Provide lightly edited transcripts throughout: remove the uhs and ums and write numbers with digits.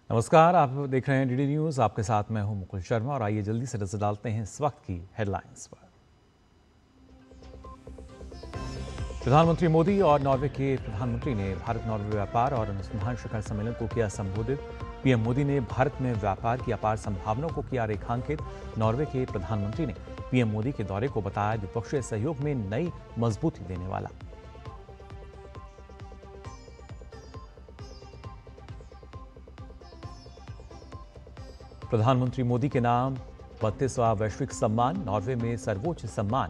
नमस्कार, आप देख रहे हैं डीडी न्यूज। आपके साथ मैं हूं मुकुल शर्मा और आइए जल्दी से नजर डालते हैं इस वक्त की हेडलाइंस पर। प्रधानमंत्री मोदी और नॉर्वे के प्रधानमंत्री ने भारत नॉर्वे व्यापार और अनुसंधान शिखर सम्मेलन को किया संबोधित। पीएम मोदी ने भारत में व्यापार की अपार संभावनाओं को किया रेखांकित। नॉर्वे के प्रधानमंत्री ने पीएम मोदी के दौरे को बताया द्विपक्षीय सहयोग में नई मजबूती देने वाला। प्रधानमंत्री मोदी के नाम 32वां वैश्विक सम्मान, नॉर्वे में सर्वोच्च सम्मान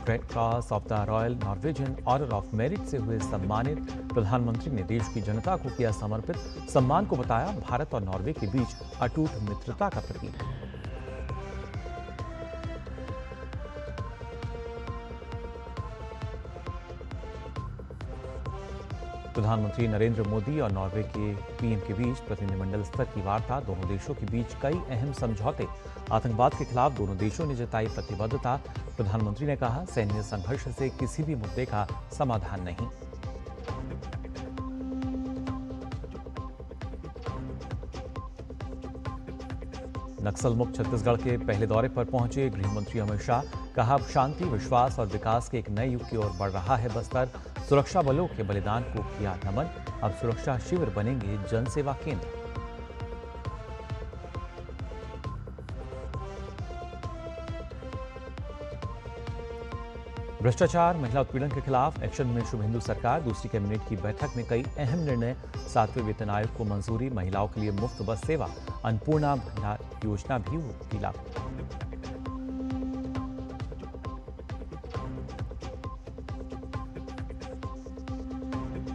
red cross of the royal Norwegian order of merit से हुए सम्मानित। प्रधानमंत्री ने देश की जनता को किया समर्पित। सम्मान को बताया भारत और नॉर्वे के बीच अटूट मित्रता का प्रतीक। प्रधानमंत्री नरेंद्र मोदी और नॉर्वे के पीएम के बीच प्रतिनिधिमंडल स्तर की वार्ता। दोनों देशों के बीच कई अहम समझौते। आतंकवाद के खिलाफ दोनों देशों ने जताई प्रतिबद्धता। प्रधानमंत्री ने कहा, सैन्य संघर्ष से किसी भी मुद्दे का समाधान नहीं। नक्सल मुक्त छत्तीसगढ़ के पहले दौरे पर पहुंचे गृह मंत्री अमित शाह। कहा, शांति, विश्वास और विकास के एक नए युग की ओर बढ़ रहा है बस्तर। सुरक्षा बलों के बलिदान को किया नमन। अब सुरक्षा शिविर बनेंगे जन सेवा केंद्र। भ्रष्टाचार, महिला उत्पीड़न के खिलाफ एक्शन में शुभेंदु सरकार। दूसरी कैबिनेट की बैठक में कई अहम निर्णय। 7वें वेतन आयोग को मंजूरी। महिलाओं के लिए मुफ्त बस सेवा। अन्नपूर्णा भंडार योजना भी होगी लागू।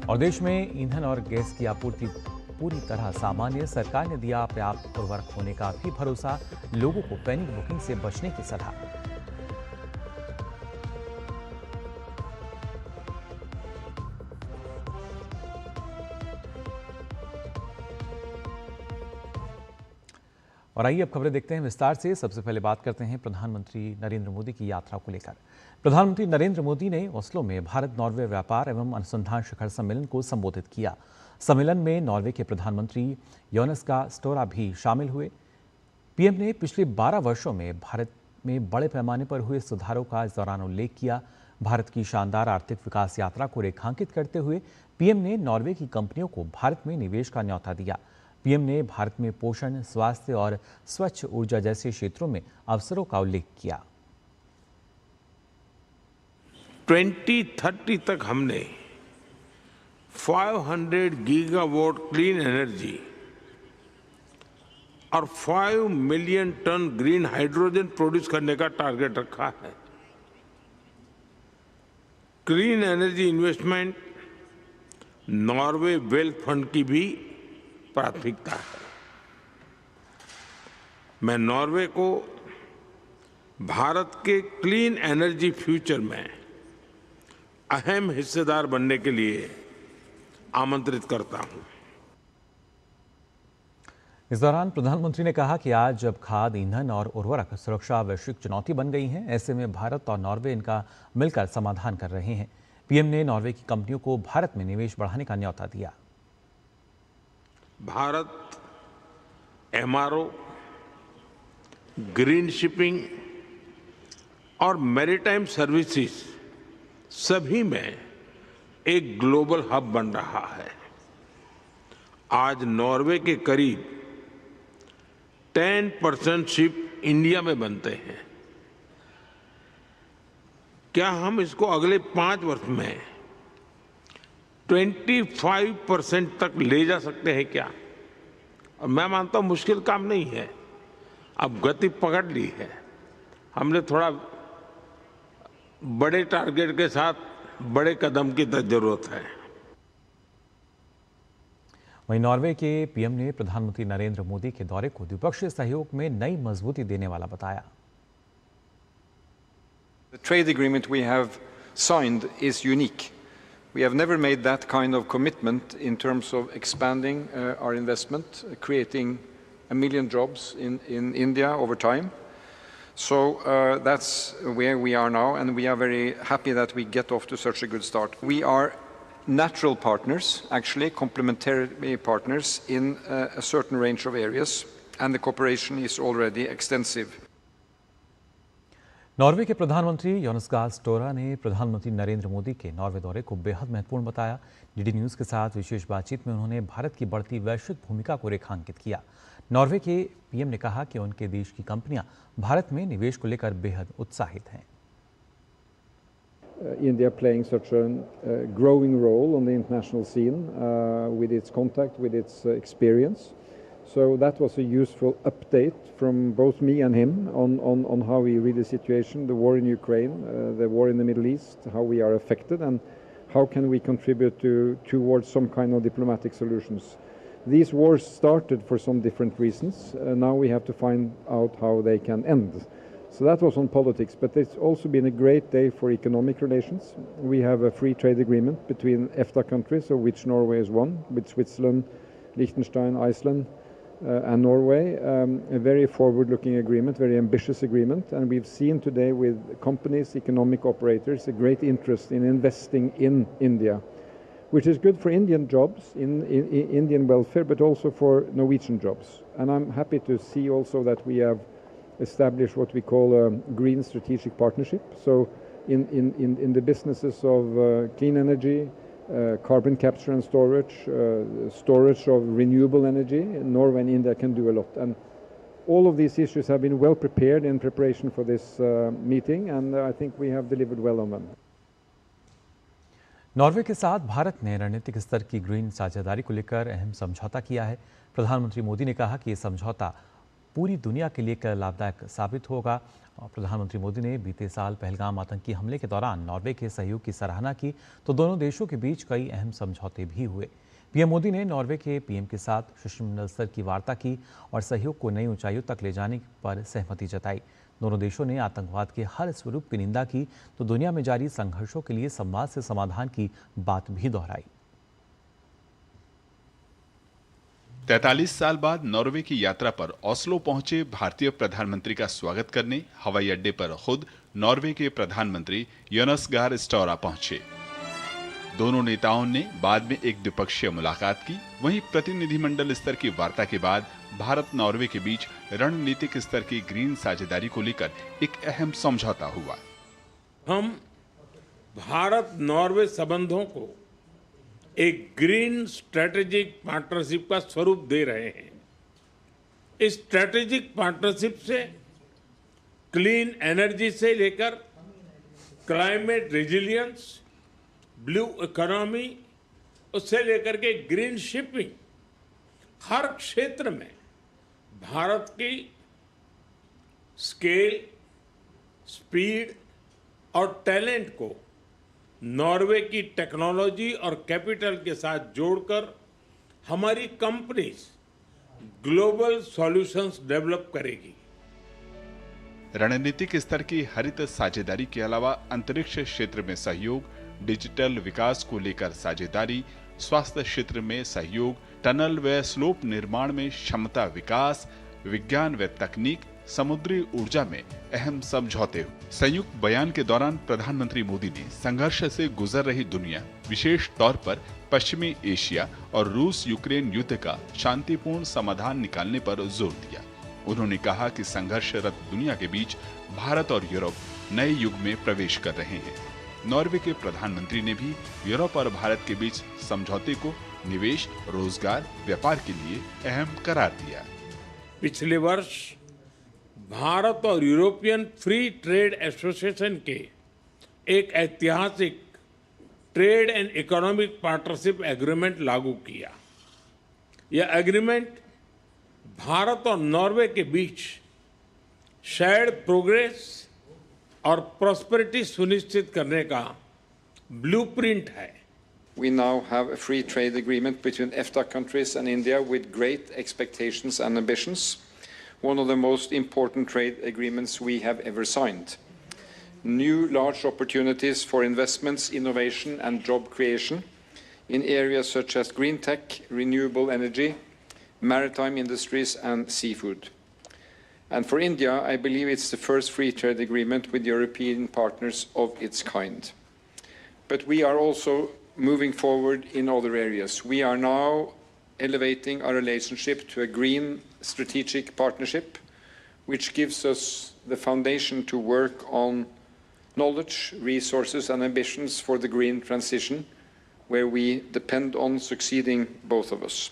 और देश में ईंधन और गैस की आपूर्ति पूरी तरह सामान्य। सरकार ने दिया पर्याप्त उर्वरक होने का भी भरोसा। लोगों को पैनिक बुकिंग से बचने की सलाह। और आइए अब खबरें देखते हैं विस्तार से। सबसे पहले बात करते हैं प्रधानमंत्री नरेंद्र मोदी की यात्रा को लेकर। प्रधानमंत्री नरेंद्र मोदी ने ओस्लो में भारत नॉर्वे व्यापार एवं अनुसंधान शिखर सम्मेलन को संबोधित किया। सम्मेलन में नॉर्वे के प्रधानमंत्री योनास गाह स्टोरे भी शामिल हुए। पीएम ने पिछले 12 वर्षों में भारत में बड़े पैमाने पर हुए सुधारों का इस दौरान उल्लेख किया। भारत की शानदार आर्थिक विकास यात्रा को रेखांकित करते हुए पीएम ने नॉर्वे की कंपनियों को भारत में निवेश का न्योता दिया। पीएम ने भारत में पोषण, स्वास्थ्य और स्वच्छ ऊर्जा जैसे क्षेत्रों में अवसरों का उल्लेख किया। 2030 तक हमने 500 गीगावाट क्लीन एनर्जी और 5 million ton green hydrogen produce करने का टारगेट रखा है। Clean energy investment Norway wealth fund की भी प्राथमिकता है। मैं नॉर्वे को भारत के क्लीन एनर्जी फ्यूचर में अहम हिस्सेदार बनने के लिए आमंत्रित करता हूं। इस दौरान प्रधानमंत्री ने कहा कि आज जब खाद्य, ईंधन और उर्वरक सुरक्षा वैश्विक चुनौती बन गई हैं, ऐसे में भारत और नॉर्वे इनका मिलकर समाधान कर रहे हैं। पीएम ने नॉर्वे की कंपनियों को भारत में निवेश बढ़ाने का न्योता दिया। भारत एमआरओ, ग्रीन शिपिंग और मैरीटाइम सर्विसेज सभी में एक ग्लोबल हब बन रहा है। आज नॉर्वे के करीब 10% शिप इंडिया में बनते हैं। क्या हम इसको अगले 5 वर्ष में 25% तक ले जा सकते हैं क्या? और मैं मानता हूं मुश्किल काम नहीं है। अब गति पकड़ ली है हमने। थोड़ा बड़े टारगेट के साथ बड़े कदम की जरूरत है। वहीं नॉर्वे के पीएम ने प्रधानमंत्री नरेंद्र मोदी के दौरे को द्विपक्षीय सहयोग में नई मजबूती देने वाला बताया। The trade agreement we have signed is unique. We have never made that kind of commitment in terms of expanding our investment, creating 1 million jobs in India over time. So that's where we are now, and we are very happy that we get off to such a good start. We are natural partners, actually complementary partners in a certain range of areas, and the cooperation is already extensive. Norway के प्रधानमंत्री योनास गार स्टोरा ने प्रधानमंत्री नरेंद्र मोदी के Norway दौरे को बेहद महत्वपूर्ण बताया। डीडी न्यूज के साथ विशेष बातचीत में उन्होंने भारत की बढ़ती वैश्विक भूमिका को रेखांकित किया। नॉर्वे के पीएम ने कहा कि उनके देश की कंपनियां भारत में निवेश को लेकर बेहद उत्साहित हैं। India playing such a growing role on the international scene with its contact, with its experience. So that was a useful update from both me and him on how we read the situation, the war in Ukraine, the war in the Middle East, how we are affected, and how can we contribute towards some kind of diplomatic solutions. These wars started for some different reasons. Now we have to find out how they can end. So that was on politics, but it's also been a great day for economic relations. We have a free trade agreement between EFTA countries, of which Norway is one, with Switzerland, Liechtenstein, Iceland, and Norway. A very forward-looking agreement, very ambitious agreement, and we've seen today with companies, economic operators, a great interest in investing in India, which is good for Indian jobs, in Indian welfare, but also for Norwegian jobs. And I'm happy to see also that we have established what we call a green strategic partnership. So in the businesses of clean energy, carbon capture and storage, storage of renewable energy, Norway and India can do a lot. And all of these issues have been well prepared in preparation for this meeting, and I think we have delivered well on them. Norway के साथ भारत ने रणनीतिक स्तर की green साझेदारी को लेकर अहम समझौता किया है। प्रधानमंत्री मोदी ने कहा कि ये समझौता पूरी दुनिया के लिए लाभदायक साबित होगा। प्रधानमंत्री मोदी ने बीते साल पहलगाम आतंकी हमले के दौरान नॉर्वे के सहयोग की सराहना की, तो दोनों देशों के बीच कई अहम समझौते भी हुए। पीएम मोदी ने नॉर्वे के पीएम के साथ शिष्टमंडल स्तर की वार्ता की और सहयोग को नई ऊंचाइयों तक ले जाने पर सहमति जताई। दोनों देशों ने आतंकवाद के हर स्वरूप की निंदा की, तो दुनिया में जारी संघर्षों के लिए संवाद से समाधान की बात भी दोहराई। 43 साल बाद नॉर्वे की यात्रा पर ओस्लो पहुंचे भारतीय प्रधानमंत्री का स्वागत करने हवाई अड्डे पर खुद नॉर्वे के प्रधानमंत्री योनास गार स्टोरा पहुंचे। दोनों नेताओं ने बाद में एक द्विपक्षीय मुलाकात की। वहीं प्रतिनिधिमंडल स्तर की वार्ता के बाद भारत नॉर्वे के बीच रणनीतिक स्तर की ग्रीन साझेदारी को लेकर एक अहम समझौता हुआ। हम भारत नॉर्वे संबंधों को एक ग्रीन स्ट्रेटेजिक पार्टनरशिप का स्वरूप दे रहे हैं। इस स्ट्रेटेजिक पार्टनरशिप से क्लीन एनर्जी से लेकर क्लाइमेट रेजिलियंस, ब्लू इकोनॉमी, उससे लेकर के ग्रीन शिपिंग, हर क्षेत्र में भारत की स्केल, स्पीड और टैलेंट को नॉर्वे की टेक्नोलॉजी और कैपिटल के साथ जोड़कर हमारी कंपनीज ग्लोबल सॉल्यूशंस डेवलप करेगी। रणनीतिक स्तर की हरित साझेदारी के अलावा अंतरिक्ष क्षेत्र में सहयोग, डिजिटल विकास को लेकर साझेदारी, स्वास्थ्य क्षेत्र में सहयोग, टनल व स्लोप निर्माण में क्षमता विकास, विज्ञान व तकनीक, समुद्री ऊर्जा में अहम समझौते हुए। संयुक्त बयान के दौरान प्रधानमंत्री मोदी ने संघर्ष से गुजर रही दुनिया, विशेष तौर पर पश्चिमी एशिया और रूस यूक्रेन युद्ध का शांतिपूर्ण समाधान निकालने पर जोर दिया। उन्होंने कहा कि संघर्षरत दुनिया के बीच भारत और यूरोप नए युग में प्रवेश कर रहे हैं। नॉर्वे के प्रधानमंत्री ने भी यूरोप और भारत के बीच समझौते को निवेश, रोजगार, व्यापार के लिए अहम करार दिया। पिछले वर्ष भारत और यूरोपियन फ्री ट्रेड एसोसिएशन के एक ऐतिहासिक trade and economic partnership agreement लागू किया। यह एग्रीमेंट भारत और नॉर्वे के बीच शेयर्ड प्रोग्रेस और प्रॉस्पेरिटी सुनिश्चित करने का ब्लूप्रिंट है। We now have a free trade agreement between EFTA countries and India with great expectations and ambitions. One of the most important trade agreements we have ever signed. New large opportunities for investments, innovation and job creation in areas such as green tech, renewable energy, maritime industries and seafood. And for India, I believe it's the first free trade agreement with European partners of its kind. But we are also moving forward in other areas. We are now elevating our relationship to a green strategic partnership, which gives us the foundation to work on knowledge, resources and ambitions for the green transition, where we depend on succeeding both of us.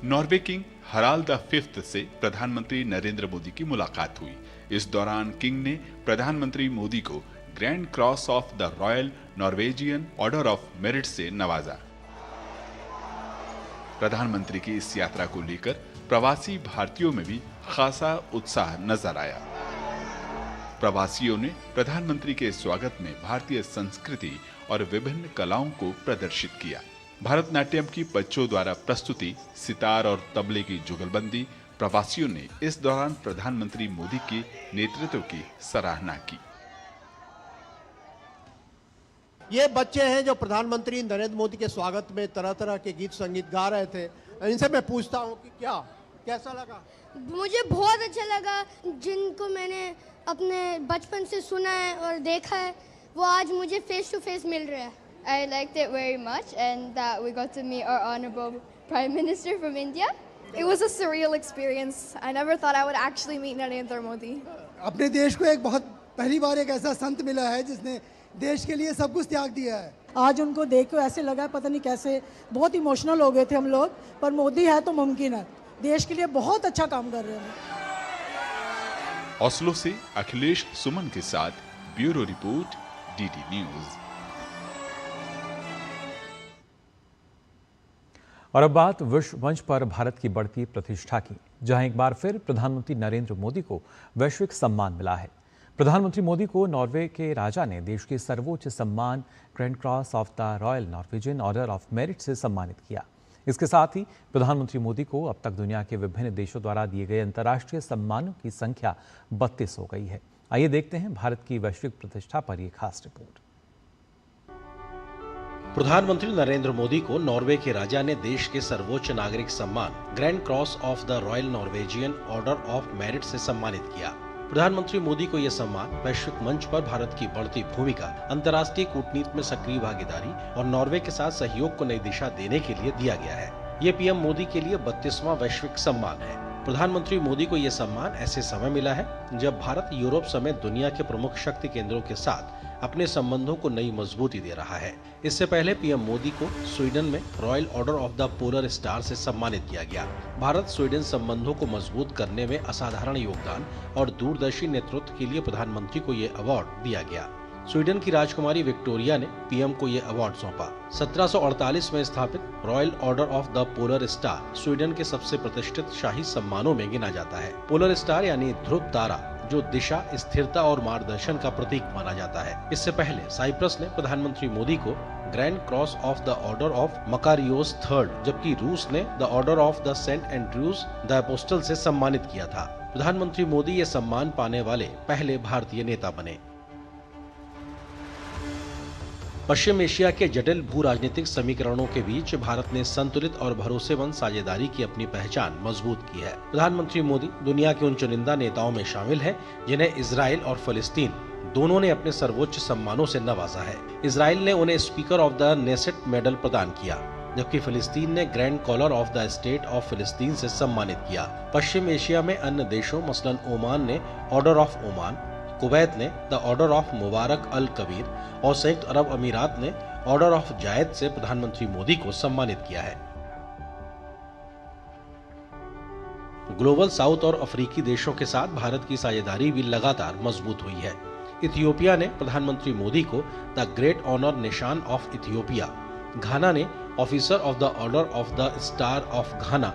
Norway king Harald V से प्रधानमंत्री नरेंद्र मोदी की मुलाकात हुई। इस दौरान king ने प्रधानमंत्री मोदी को grand cross of the royal Norwegian order of merit से नवाजा। प्रधानमंत्री की इस यात्रा को लेकर प्रवासी भारतीयों में भी खासा उत्साह नजर आया। प्रवासियों ने प्रधानमंत्री के स्वागत में भारतीय संस्कृति और विभिन्न कलाओं को प्रदर्शित किया। भारतनाट्यम की बच्चों द्वारा प्रस्तुति, सितार और तबले की जुगलबंदी। प्रवासियों ने इस दौरान प्रधानमंत्री मोदी के नेतृत्व की सराहना की। ये बच्चे हैं जो प्रधानमंत्री नरेंद्र मोदी के स्वागत में तरह तरह के गीत संगीत गा रहे थे। इनसे मैं पूछता हूँ कि कैसा लगा? मुझे बहुत अच्छा लगा। जिनको मैंने अपने बचपन से सुना है और देखा है, वो आज मुझे फेस टू फेस मिल रहा है। I liked it very much, and that we got to meet our honorable Prime Minister from India. It was a surreal experience. I never thought I would actually meet Narendra Modi. अपने देश को एक बहुत पहली बार एक ऐसा संत मिला है जिसने देश के लिए सब कुछ त्याग दिया है। आज उनको देख के ऐसे लगा पता नहीं कैसे, बहुत इमोशनल हो गए थे हम लोग, पर मोदी है तो मुमकिन है। देश के लिए बहुत अच्छा काम कर रहे हैं। ओस्लो से अखिलेश सुमन के साथ ब्यूरो रिपोर्ट, DD न्यूज। और अब बात विश्व मंच पर भारत की बढ़ती प्रतिष्ठा की, जहां एक बार फिर प्रधानमंत्री नरेंद्र मोदी को वैश्विक सम्मान मिला है। प्रधानमंत्री मोदी को नॉर्वे के राजा ने देश के सर्वोच्च सम्मान grand cross of the royal Norwegian order of merit से सम्मानित किया। इसके साथ ही प्रधानमंत्री मोदी को अब तक दुनिया के विभिन्न देशों द्वारा दिए गए अंतर्राष्ट्रीय सम्मानों की संख्या 32 हो गई है। आइए देखते हैं भारत की वैश्विक प्रतिष्ठा पर यह खास रिपोर्ट। प्रधानमंत्री नरेंद्र मोदी को नॉर्वे के राजा ने देश के सर्वोच्च नागरिक सम्मान grand cross of the royal Norwegian order of merit से सम्मानित किया। प्रधानमंत्री मोदी को यह सम्मान वैश्विक मंच पर भारत की बढ़ती भूमिका, अंतर्राष्ट्रीय कूटनीति में सक्रिय भागीदारी और नॉर्वे के साथ सहयोग को नई दिशा देने के लिए दिया गया है। ये पीएम मोदी के लिए 32वां वैश्विक सम्मान है। प्रधानमंत्री मोदी को यह सम्मान ऐसे समय मिला है जब भारत यूरोप समेत दुनिया के प्रमुख शक्ति केंद्रों के साथ अपने संबंधों को नई मजबूती दे रहा है। इससे पहले पीएम मोदी को स्वीडन में royal order of the polar star से सम्मानित किया गया। भारत स्वीडन संबंधों को मजबूत करने में असाधारण योगदान और दूरदर्शी नेतृत्व के लिए प्रधानमंत्री को ये अवार्ड दिया गया। स्वीडन की राजकुमारी विक्टोरिया ने पीएम को ये अवार्ड सौंपा। 1748 में स्थापित royal order of the polar star Sweden के सबसे प्रतिष्ठित शाही सम्मानों में गिना जाता है। पोलर स्टार यानी ध्रुव तारा, जो दिशा, स्थिरता और मार्गदर्शन का प्रतीक माना जाता है। इससे पहले साइप्रस ने प्रधानमंत्री मोदी को grand cross of the order of Makarios III, जबकि रूस ने the order of the Saint Andrews the Apostle से सम्मानित किया था। प्रधानमंत्री मोदी ये सम्मान पाने वाले पहले भारतीय नेता बने। पश्चिम एशिया के जटिल भू राजनीतिक समीकरणों के बीच भारत ने संतुलित और भरोसेमंद साझेदारी की अपनी पहचान मजबूत की है। प्रधानमंत्री मोदी दुनिया के उन चुनिंदा नेताओं में शामिल हैं जिन्हें इजराइल और फलस्तीन दोनों ने अपने सर्वोच्च सम्मानों से नवाजा है। इजराइल ने उन्हें speaker of the Knesset medal प्रदान किया, जबकि फिलिस्तीन ने grand collar of the State of फिलिस्तीन से सम्मानित किया। पश्चिम एशिया में अन्य देशों मसलन ओमान ने ऑर्डर ऑफ ओमान, कुवैत ने द ऑर्डर ऑफ मुबारक अल कबीर और संयुक्त अरब अमीरात ने ऑर्डर ऑफ जायद से प्रधानमंत्री मोदी को सम्मानित किया है। ग्लोबल साउथ और अफ्रीकी देशों के साथ भारत की साझेदारी भी लगातार मजबूत हुई है। इथियोपिया ने प्रधानमंत्री मोदी को द ग्रेट ऑनर निशान ऑफ इथियोपिया, घाना ने officer of the order of the star of Ghana,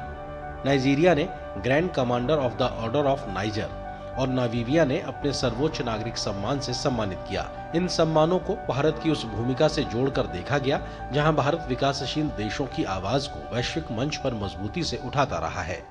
Nigeria ने grand commander of the order of niger और नामीबिया ने अपने सर्वोच्च नागरिक सम्मान से सम्मानित किया। इन सम्मानों को भारत की उस भूमिका से जोड़कर देखा गया जहां भारत विकासशील देशों की आवाज को वैश्विक मंच पर मजबूती से उठाता रहा है।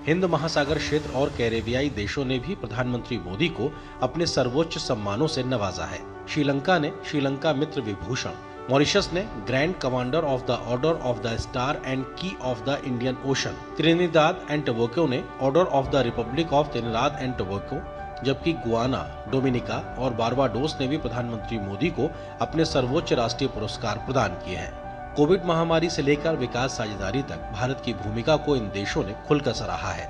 हिंद महासागर क्षेत्र और कैरेबियाई देशों ने भी प्रधानमंत्री मोदी को अपने सर्वोच्च सम्मानों से नवाजा है। श्रीलंका ने श्रीलंका मित्र विभूषण, मॉरिशस ने grand commander of the order of the star and key of the Indian Ocean. Trinidad and Tobago ने order of the republic of Trinidad and Tobago, जबकि गुआना, डोमिनिका और बारबाडोस ने भी प्रधानमंत्री मोदी को अपने सर्वोच्च राष्ट्रीय पुरस्कार प्रदान किए हैं। कोविड महामारी से लेकर विकास साझेदारी तक भारत की भूमिका को इन देशों ने खुलकर सराहा है।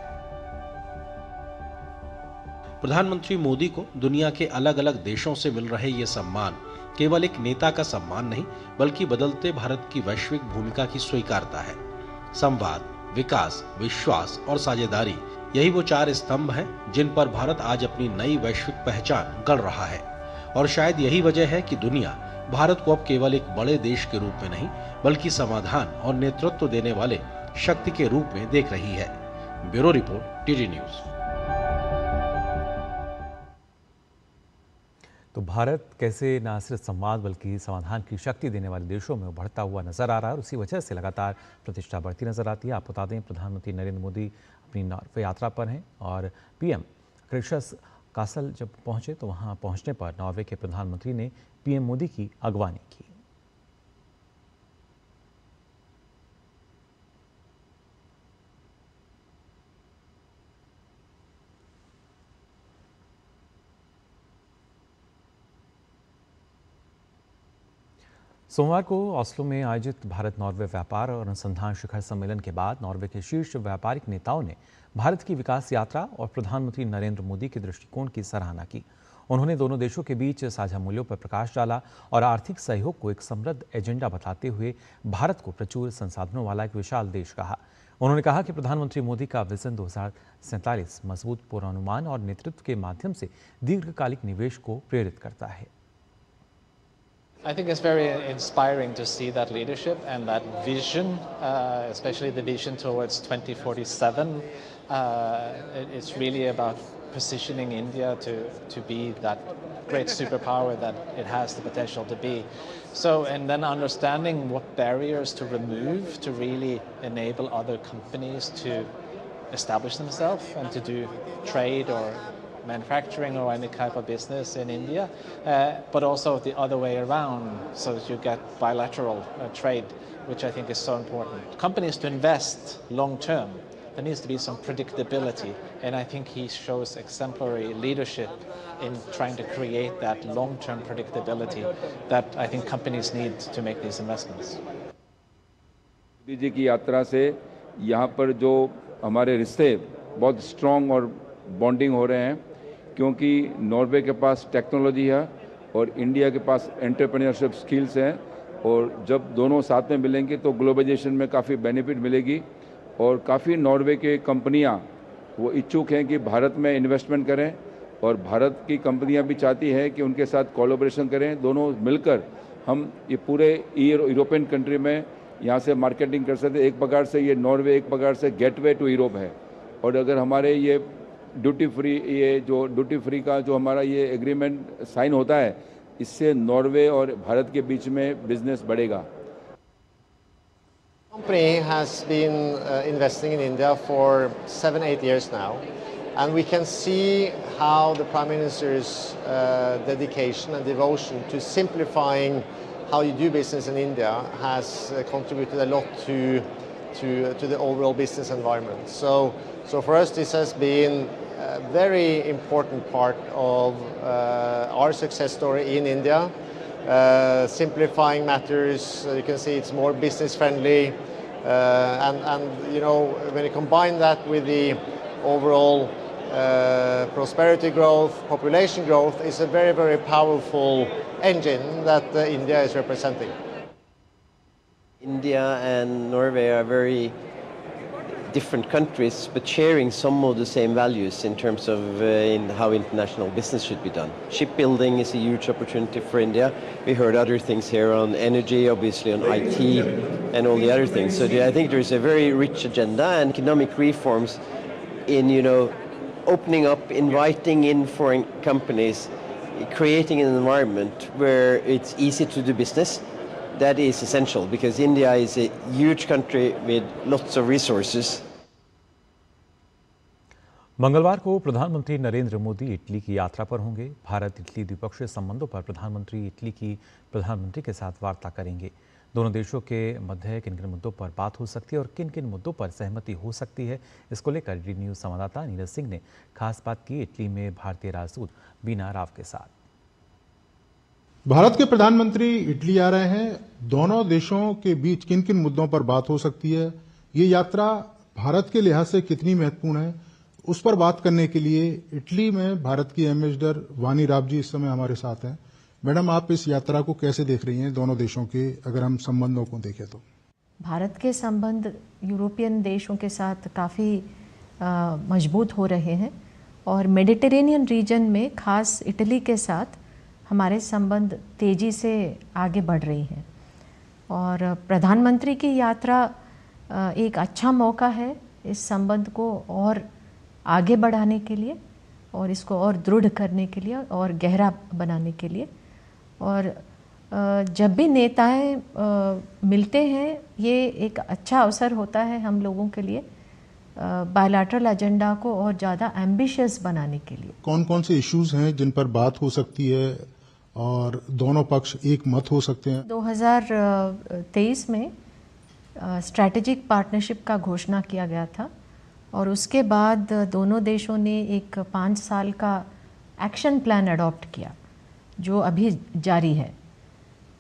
प्रधानमंत्री मोदी को दुनिया के अलग अलग देशों से मिल रहे ये सम्मान केवल एक नेता का सम्मान नहीं, बल्कि बदलते भारत की वैश्विक भूमिका की स्वीकारता है। संवाद, विकास, विश्वास और साझेदारी, यही वो 4 स्तंभ हैं जिन पर भारत आज अपनी नई वैश्विक पहचान गढ़ रहा है। और शायद यही वजह है कि दुनिया भारत को अब केवल एक बड़े देश के रूप में नहीं, बल्कि समाधान और नेतृत्व देने वाले शक्ति के रूप में देख रही है। Bureau report, TD news. तो भारत कैसे न सिर्फ संवाद बल्कि समाधान की शक्ति देने वाले देशों में उभरता हुआ नजर आ रहा है और उसी वजह से लगातार प्रतिष्ठा बढ़ती नजर आती है। आप बता दें, प्रधानमंत्री नरेंद्र मोदी अपनी नॉर्वे यात्रा पर हैं और पीएम क्रिस्टस कासल जब पहुंचे तो वहां पहुंचने पर नॉर्वे के प्रधानमंत्री ने पीएम मोदी की अगवानी की। सोमवार को ऑस्लो में आयोजित भारत नॉर्वे व्यापार और अनुसंधान शिखर सम्मेलन के बाद नॉर्वे के शीर्ष व्यापारिक नेताओं ने भारत की विकास यात्रा और प्रधानमंत्री नरेंद्र मोदी के दृष्टिकोण की सराहना की। उन्होंने दोनों देशों के बीच साझा मूल्यों पर प्रकाश डाला और आर्थिक सहयोग को एक समृद्ध एजेंडा बताते हुए भारत को प्रचुर संसाधनों वाला एक विशाल देश कहा। उन्होंने कहा कि प्रधानमंत्री मोदी का विजन 2047 मजबूत पूर्वानुमान और नेतृत्व के माध्यम से दीर्घकालिक निवेश को प्रेरित करता है। I think it's very inspiring to see that leadership and that vision, especially the vision towards 2047. It's really about positioning India to be that great superpower that it has the potential to be. So, and then understanding what barriers to remove to really enable other companies to establish themselves and to do trade or manufacturing or any type of business in India, but also the other way around, so that you get bilateral trade, which I think is so important. Companies to invest long term, there needs to be some predictability, and I think he shows exemplary leadership in trying to create that long-term predictability that I think companies need to make these investments. Modi ji की यात्रा से यहाँ पर जो हमारे रिश्ते बहुत strong और बॉन्डिंग हो रहे हैं, क्योंकि नॉर्वे के पास टेक्नोलॉजी है और इंडिया के पास एंटरप्रेन्योरशिप स्किल्स हैं, और जब दोनों साथ में मिलेंगे तो ग्लोबलाइजेशन में काफ़ी बेनिफिट मिलेगी। और काफ़ी नॉर्वे के कंपनियां वो इच्छुक हैं कि भारत में इन्वेस्टमेंट करें, और भारत की कंपनियां भी चाहती हैं कि उनके साथ कोलैबोरेशन करें। दोनों मिलकर हम ये पूरे यूरोपियन कंट्री में यहाँ से मार्केटिंग कर सकते। एक प्रकार से ये नॉर्वे एक प्रकार से गेटवे टू यूरोप है, और अगर हमारे ये ड्यूटी फ्री का जो हमारा ये एग्रीमेंट साइन होता है, इससे नॉर्वे और भारत के बीच में बिजनेस बढ़ेगा। Company has been investing in India for 7-8 years now, and we can see how the Prime Minister's dedication and devotion to simplifying how you do business in India has contributed a lot to the overall business environment. So for us, this has been a very important part of our success story in India. Simplifying matters, you can see it's more business friendly, and you know, when you combine that with the overall prosperity growth, population growth, is a very, very powerful engine that India is representing. India and Norway are very different countries, but sharing some of the same values in terms of in how international business should be done. Shipbuilding is a huge opportunity for India. We heard other things here on energy, obviously on IT and all the other things. So I think there's a very rich agenda, and economic reforms in, you know, opening up, inviting in foreign companies, creating an environment where it's easy to do business. That is essential, because India is a huge country with lots of resources. मंगलवार को प्रधानमंत्री Narendra Modi Italy की यात्रा पर होंगे। Bharat Italy द्विपक्षीय संबंधों पर प्रधानमंत्री इटली की प्रधानमंत्री के साथ वार्ता करेंगे। दोनों देशों के मध्य किन किन मुद्दों पर बात हो सकती है और किन किन मुद्दों पर सहमति हो सकती है, इसको लेकर डी न्यूज संवाददाता नीरज सिंह ने खास बात की इटली में भारतीय राजदूत बीना राव के साथ। भारत के प्रधानमंत्री इटली आ रहे हैं। दोनों देशों के बीच किन किन मुद्दों पर बात हो सकती है, ये यात्रा भारत के लिहाज से कितनी महत्वपूर्ण है, उस पर बात करने के लिए इटली में भारत की एम्बेसडर वानी राव जी इस समय हमारे साथ हैं। मैडम, आप इस यात्रा को कैसे देख रही हैं दोनों देशों के, अगर हम संबंधों को देखें तो? भारत के संबंध यूरोपियन देशों के साथ काफ़ी मजबूत हो रहे हैं और मेडिटेरेनियन रीजन में खास इटली के साथ हमारे संबंध तेज़ी से आगे बढ़ रही हैं। और प्रधानमंत्री की यात्रा एक अच्छा मौका है इस संबंध को और आगे बढ़ाने के लिए और इसको और दृढ़ करने के लिए और गहरा बनाने के लिए। और जब भी नेताएं मिलते हैं ये एक अच्छा अवसर होता है हम लोगों के लिए बायलैटरल एजेंडा को और ज़्यादा एम्बिशियस बनाने के लिए। कौन कौन से इश्यूज हैं जिन पर बात हो सकती है और दोनों पक्ष एक मत हो सकते हैं? 2023 में स्ट्रैटेजिक पार्टनरशिप का घोषणा किया गया था और उसके बाद दोनों देशों ने एक 5 साल का एक्शन प्लान अडॉप्ट किया जो अभी जारी है।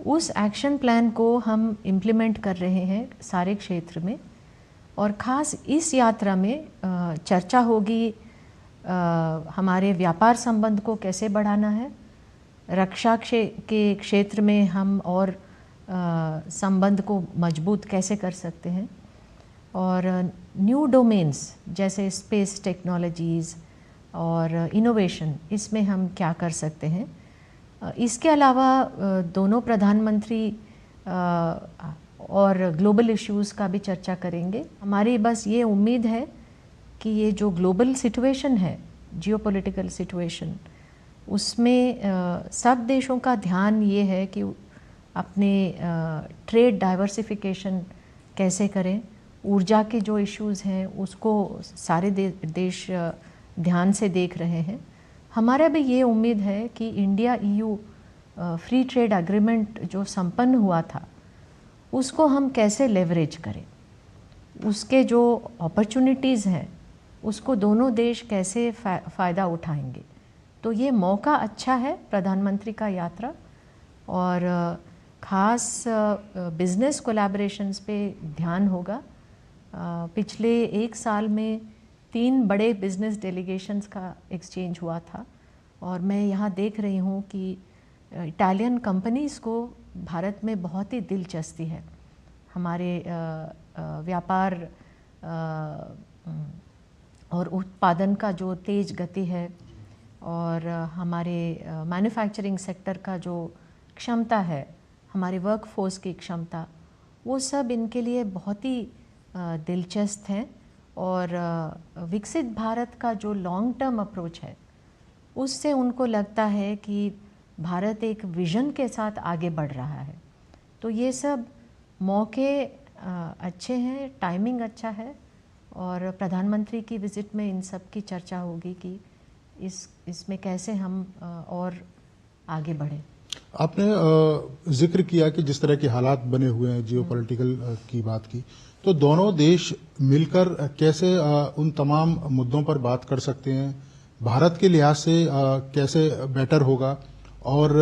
उस एक्शन प्लान को हम इम्प्लीमेंट कर रहे हैं सारे क्षेत्र में और ख़ास इस यात्रा में चर्चा होगी हमारे व्यापार संबंध को कैसे बढ़ाना है, रक्षा के क्षेत्र में हम और संबंध को मजबूत कैसे कर सकते हैं और न्यू डोमेन्स जैसे स्पेस टेक्नोलॉजीज़ और इनोवेशन इसमें हम क्या कर सकते हैं। इसके अलावा दोनों प्रधानमंत्री और ग्लोबल इश्यूज़ का भी चर्चा करेंगे। हमारी बस ये उम्मीद है कि ये जो ग्लोबल सिचुएशन है, जियोपॉलिटिकल सिचुएशन, उसमें सब देशों का ध्यान ये है कि अपने ट्रेड डाइवर्सिफिकेशन कैसे करें, ऊर्जा के जो इश्यूज़ हैं उसको सारे देश ध्यान से देख रहे हैं। हमारा भी ये उम्मीद है कि India EU free trade agreement जो संपन्न हुआ था उसको हम कैसे लेवरेज करें, उसके जो अपॉर्चुनिटीज़ हैं उसको दोनों देश कैसे फ़ायदा उठाएंगे। तो ये मौका अच्छा है प्रधानमंत्री का यात्रा और ख़ास बिज़नेस कोलैबोरेशंस पे ध्यान होगा। पिछले 1 साल में 3 बड़े बिज़नेस डेलीगेशंस का एक्सचेंज हुआ था और मैं यहाँ देख रही हूँ कि इटालियन कंपनीज़ को भारत में बहुत ही दिलचस्पी है। हमारे व्यापार और उत्पादन का जो तेज़ गति है और हमारे मैन्युफैक्चरिंग सेक्टर का जो क्षमता है, हमारे वर्कफोर्स की क्षमता, वो सब इनके लिए बहुत ही दिलचस्प हैं। और विकसित भारत का जो लॉन्ग टर्म अप्रोच है उससे उनको लगता है कि भारत एक विज़न के साथ आगे बढ़ रहा है। तो ये सब मौके अच्छे हैं, टाइमिंग अच्छा है और प्रधानमंत्री की विज़िट में इन सब की चर्चा होगी कि इसमें कैसे हम और आगे बढ़ें। आपने जिक्र किया कि जिस तरह के हालात बने हुए हैं, जियोपॉलिटिकल की बात की, तो दोनों देश मिलकर कैसे उन तमाम मुद्दों पर बात कर सकते हैं, भारत के लिहाज से कैसे बेटर होगा और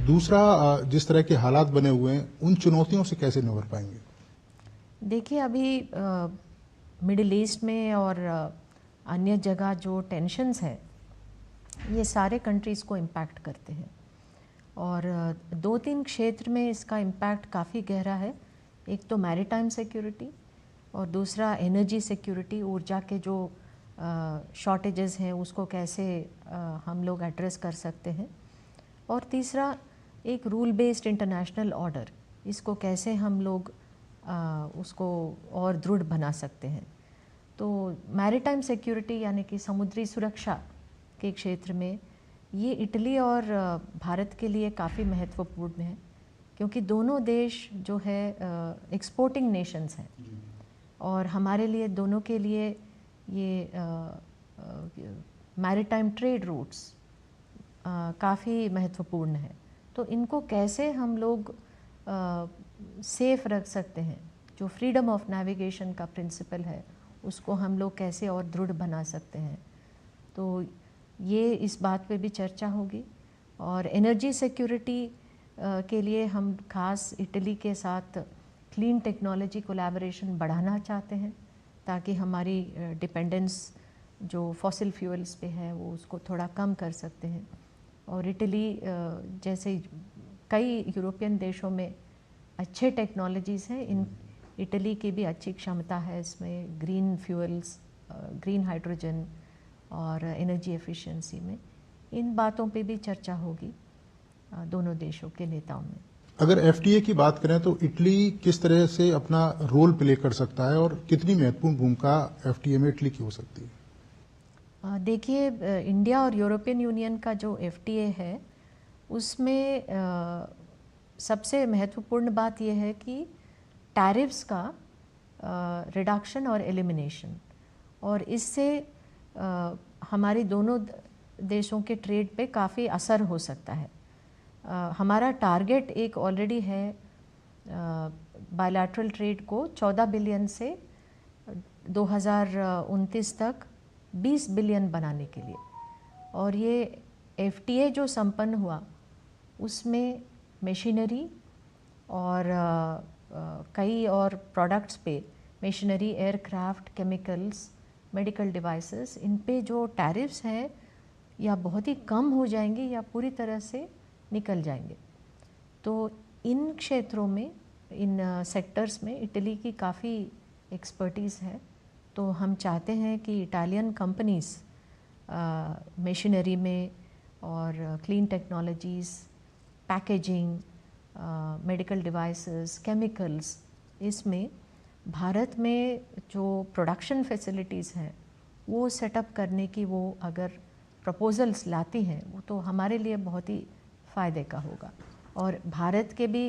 दूसरा जिस तरह के हालात बने हुए हैं उन चुनौतियों से कैसे निबर पाएंगे? देखिए, अभी मिडिल ईस्ट में और अन्य जगह जो टेंशन्स हैं ये सारे कंट्रीज़ को इम्पैक्ट करते हैं और 2-3 क्षेत्र में इसका इम्पैक्ट काफ़ी गहरा है। एक तो मैरीटाइम सिक्योरिटी और दूसरा एनर्जी सिक्योरिटी, ऊर्जा के जो शॉर्टेजेस हैं उसको कैसे हम लोग एड्रेस कर सकते हैं और तीसरा एक रूल बेस्ड इंटरनेशनल ऑर्डर, इसको कैसे हम लोग उसको और दृढ़ बना सकते हैं। तो मैरीटाइम सिक्योरिटी यानी कि समुद्री सुरक्षा के क्षेत्र में ये इटली और भारत के लिए काफ़ी महत्वपूर्ण है क्योंकि दोनों देश जो है एक्सपोर्टिंग नेशंस हैं और हमारे लिए दोनों के लिए ये मैरीटाइम ट्रेड रूट्स काफ़ी महत्वपूर्ण है। तो इनको कैसे हम लोग सेफ रख सकते हैं, जो फ्रीडम ऑफ नेविगेशन का प्रिंसिपल है उसको हम लोग कैसे और दृढ़ बना सकते हैं, तो ये इस बात पे भी चर्चा होगी। और एनर्जी सिक्योरिटी के लिए हम खास इटली के साथ क्लीन टेक्नोलॉजी कोलैबोरेशन बढ़ाना चाहते हैं, ताकि हमारी डिपेंडेंस जो फॉसिल फ्यूल्स पे है वो उसको थोड़ा कम कर सकते हैं। और इटली जैसे कई यूरोपियन देशों में अच्छे टेक्नोलॉजीज़ हैं, इन इटली की भी अच्छी क्षमता है इसमें ग्रीन फ्यूल्स, ग्रीन हाइड्रोजन और एनर्जी एफिशिएंसी में। इन बातों पे भी चर्चा होगी दोनों देशों के नेताओं में। अगर एफटीए की बात करें तो इटली किस तरह से अपना रोल प्ले कर सकता है और कितनी महत्वपूर्ण भूमिका एफटीए में इटली की हो सकती है? देखिए, इंडिया और यूरोपियन यूनियन का जो एफटीए है उसमें सबसे महत्वपूर्ण बात यह है कि टैरिफ्स का रिडक्शन और एलिमिनेशन, और इससे हमारी दोनों देशों के ट्रेड पे काफ़ी असर हो सकता है। हमारा टारगेट एक ऑलरेडी है बायलैटरल ट्रेड को 14 बिलियन से 2029 तक 20 बिलियन बनाने के लिए, और ये एफटीए जो संपन्न हुआ उसमें मशीनरी और कई और प्रोडक्ट्स पे, machinery, aircraft, chemicals, medical devices, इन पे जो टैरिफ्स हैं या बहुत ही कम हो जाएंगे या पूरी तरह से निकल जाएंगे। तो इन क्षेत्रों में, इन सेक्टर्स में इटली की काफ़ी एक्सपर्टीज़ है। तो हम चाहते हैं कि इटालियन कंपनीज़ मशीनरी में और clean technologies, packaging, medical devices, chemicals, इसमें भारत में जो प्रोडक्शन फैसिलिटीज़ हैं वो सेटअप करने की वो अगर प्रपोजल्स लाती हैं वो तो हमारे लिए बहुत ही फ़ायदे का होगा। और भारत के भी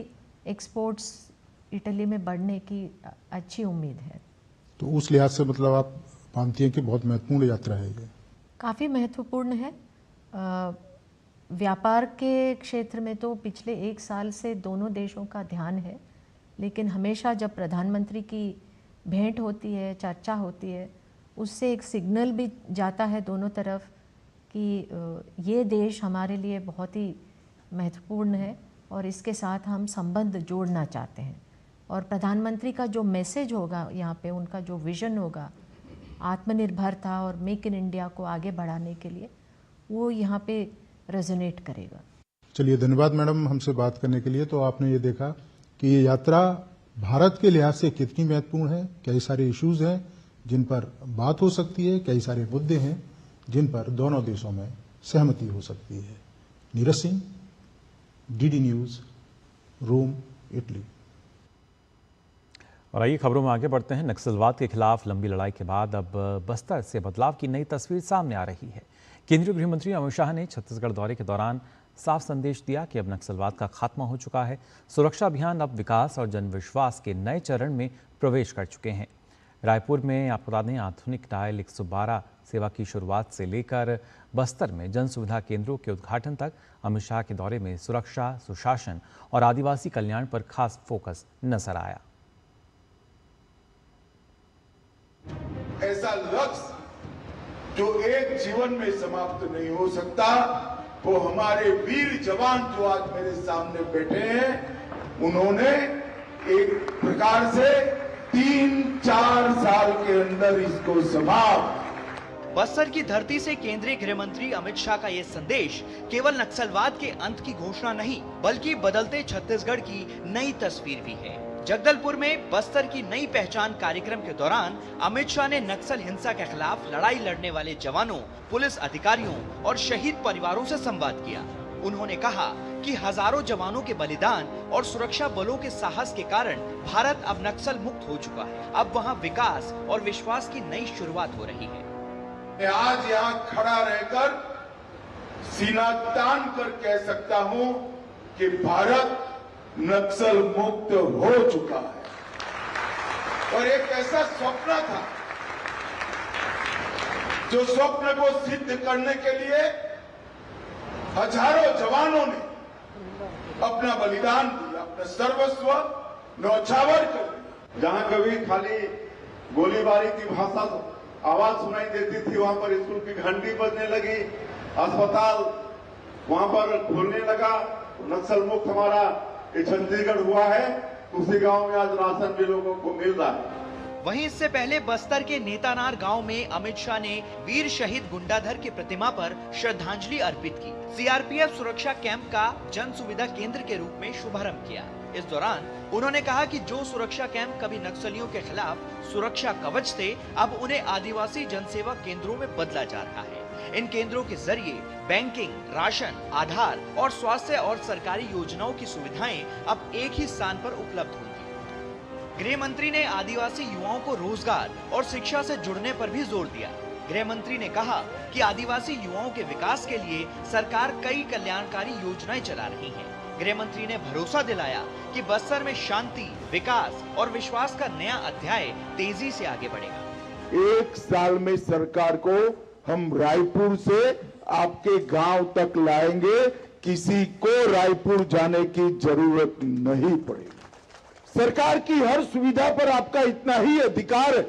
एक्सपोर्ट्स इटली में बढ़ने की अच्छी उम्मीद है। तो उस लिहाज से मतलब आप मानती हैं कि बहुत महत्वपूर्ण यात्रा है ये? काफ़ी महत्वपूर्ण है। व्यापार के क्षेत्र में तो पिछले 1 साल से दोनों देशों का ध्यान है, लेकिन हमेशा जब प्रधानमंत्री की भेंट होती है, चर्चा होती है, उससे एक सिग्नल भी जाता है दोनों तरफ कि ये देश हमारे लिए बहुत ही महत्वपूर्ण है और इसके साथ हम संबंध जोड़ना चाहते हैं। और प्रधानमंत्री का जो मैसेज होगा यहाँ पे, उनका जो विज़न होगा आत्मनिर्भरता और मेक इन इंडिया को आगे बढ़ाने के लिए, वो यहाँ पे रेजोनेट करेगा। चलिए, धन्यवाद मैडम हमसे बात करने के लिए। तो आपने ये देखा कि ये यात्रा भारत के लिहाज से कितनी महत्वपूर्ण है, कई सारे इश्यूज हैं जिन पर बात हो सकती है, कई सारे मुद्दे हैं जिन पर दोनों देशों में सहमति हो सकती है। नीरज सिंह, डीडी न्यूज, रोम, इटली। और आइए खबरों में आगे बढ़ते हैं। नक्सलवाद के खिलाफ लंबी लड़ाई के बाद अब बस्तर से बदलाव की नई तस्वीर सामने आ रही है। केंद्रीय गृह मंत्री अमित शाह ने छत्तीसगढ़ दौरे के दौरान साफ संदेश दिया कि अब नक्सलवाद का खात्मा हो चुका है। सुरक्षा अभियान अब विकास और जनविश्वास के नए चरण में प्रवेश कर चुके हैं। रायपुर में आपको बता दें, आधुनिक डायल 112 सेवा की शुरुआत से लेकर बस्तर में जन सुविधा केंद्रों के उद्घाटन तक अमित शाह के दौरे में सुरक्षा, सुशासन और आदिवासी कल्याण पर खास फोकस नजर आया। ऐसा लक्ष्य जो एक जीवन में समाप्त नहीं हो सकता, वो हमारे वीर जवान जो आज मेरे सामने बैठे हैं, उन्होंने एक प्रकार से 3-4 साल के अंदर इसको समाप्त। बस्तर की धरती से केंद्रीय गृह मंत्री अमित शाह का ये संदेश केवल नक्सलवाद के अंत की घोषणा नहीं, बल्कि बदलते छत्तीसगढ़ की नई तस्वीर भी है। जगदलपुर में बस्तर की नई पहचान कार्यक्रम के दौरान अमित शाह ने नक्सल हिंसा के खिलाफ लड़ाई लड़ने वाले जवानों, पुलिस अधिकारियों और शहीद परिवारों से संवाद किया। उन्होंने कहा कि हजारों जवानों के बलिदान और सुरक्षा बलों के साहस के कारण भारत अब नक्सल मुक्त हो चुका है। अब वहां विकास और विश्वास की नई शुरुआत हो रही है। मैं आज यहाँ खड़ा रहकर सीना तान कर कह सकता हूँ कि भारत नक्सल मुक्त हो चुका है। और एक ऐसा स्वप्न था जो स्वप्न को सिद्ध करने के लिए हजारों जवानों ने अपना बलिदान दिया, अपना सर्वस्व न्यौछावर कर दिया। जहां कभी खाली गोलीबारी की भाषा आवाज सुनाई देती थी, वहां पर स्कूल की घंटी बजने लगी, अस्पताल वहां पर खुलने लगा, नक्सल मुक्त हमारा ये छत्तीसगढ़ हुआ है। उसी गांव में आज राशन भी लोगों को मिल रहा है। वहीं इससे पहले बस्तर के नेतानार गांव में अमित शाह ने वीर शहीद गुंडाधर की प्रतिमा पर श्रद्धांजलि अर्पित की। सीआरपीएफ सुरक्षा कैंप का जन सुविधा केंद्र के रूप में शुभारंभ किया। इस दौरान उन्होंने कहा कि जो सुरक्षा कैंप कभी नक्सलियों के खिलाफ सुरक्षा कवच थे, अब उन्हें आदिवासी जनसेवा केंद्रों में बदला जा रहा है। इन केंद्रों के जरिए बैंकिंग, राशन, आधार और स्वास्थ्य और सरकारी योजनाओं की सुविधाएं अब एक ही स्थान पर उपलब्ध होंगी। गृह मंत्री ने आदिवासी युवाओं को रोजगार और शिक्षा से जुड़ने पर भी जोर दिया। गृह मंत्री ने कहा कि आदिवासी युवाओं के विकास के लिए सरकार कई कल्याणकारी योजनाएं चला रही है। गृह मंत्री ने भरोसा दिलाया कि बस्तर में शांति, विकास और विश्वास का नया अध्याय तेजी से आगे बढ़ेगा। 1 साल में सरकार को हम रायपुर से आपके गांव तक लाएंगे, किसी को रायपुर जाने की जरूरत नहीं पड़ेगी। सरकार की हर सुविधा पर आपका इतना ही अधिकार है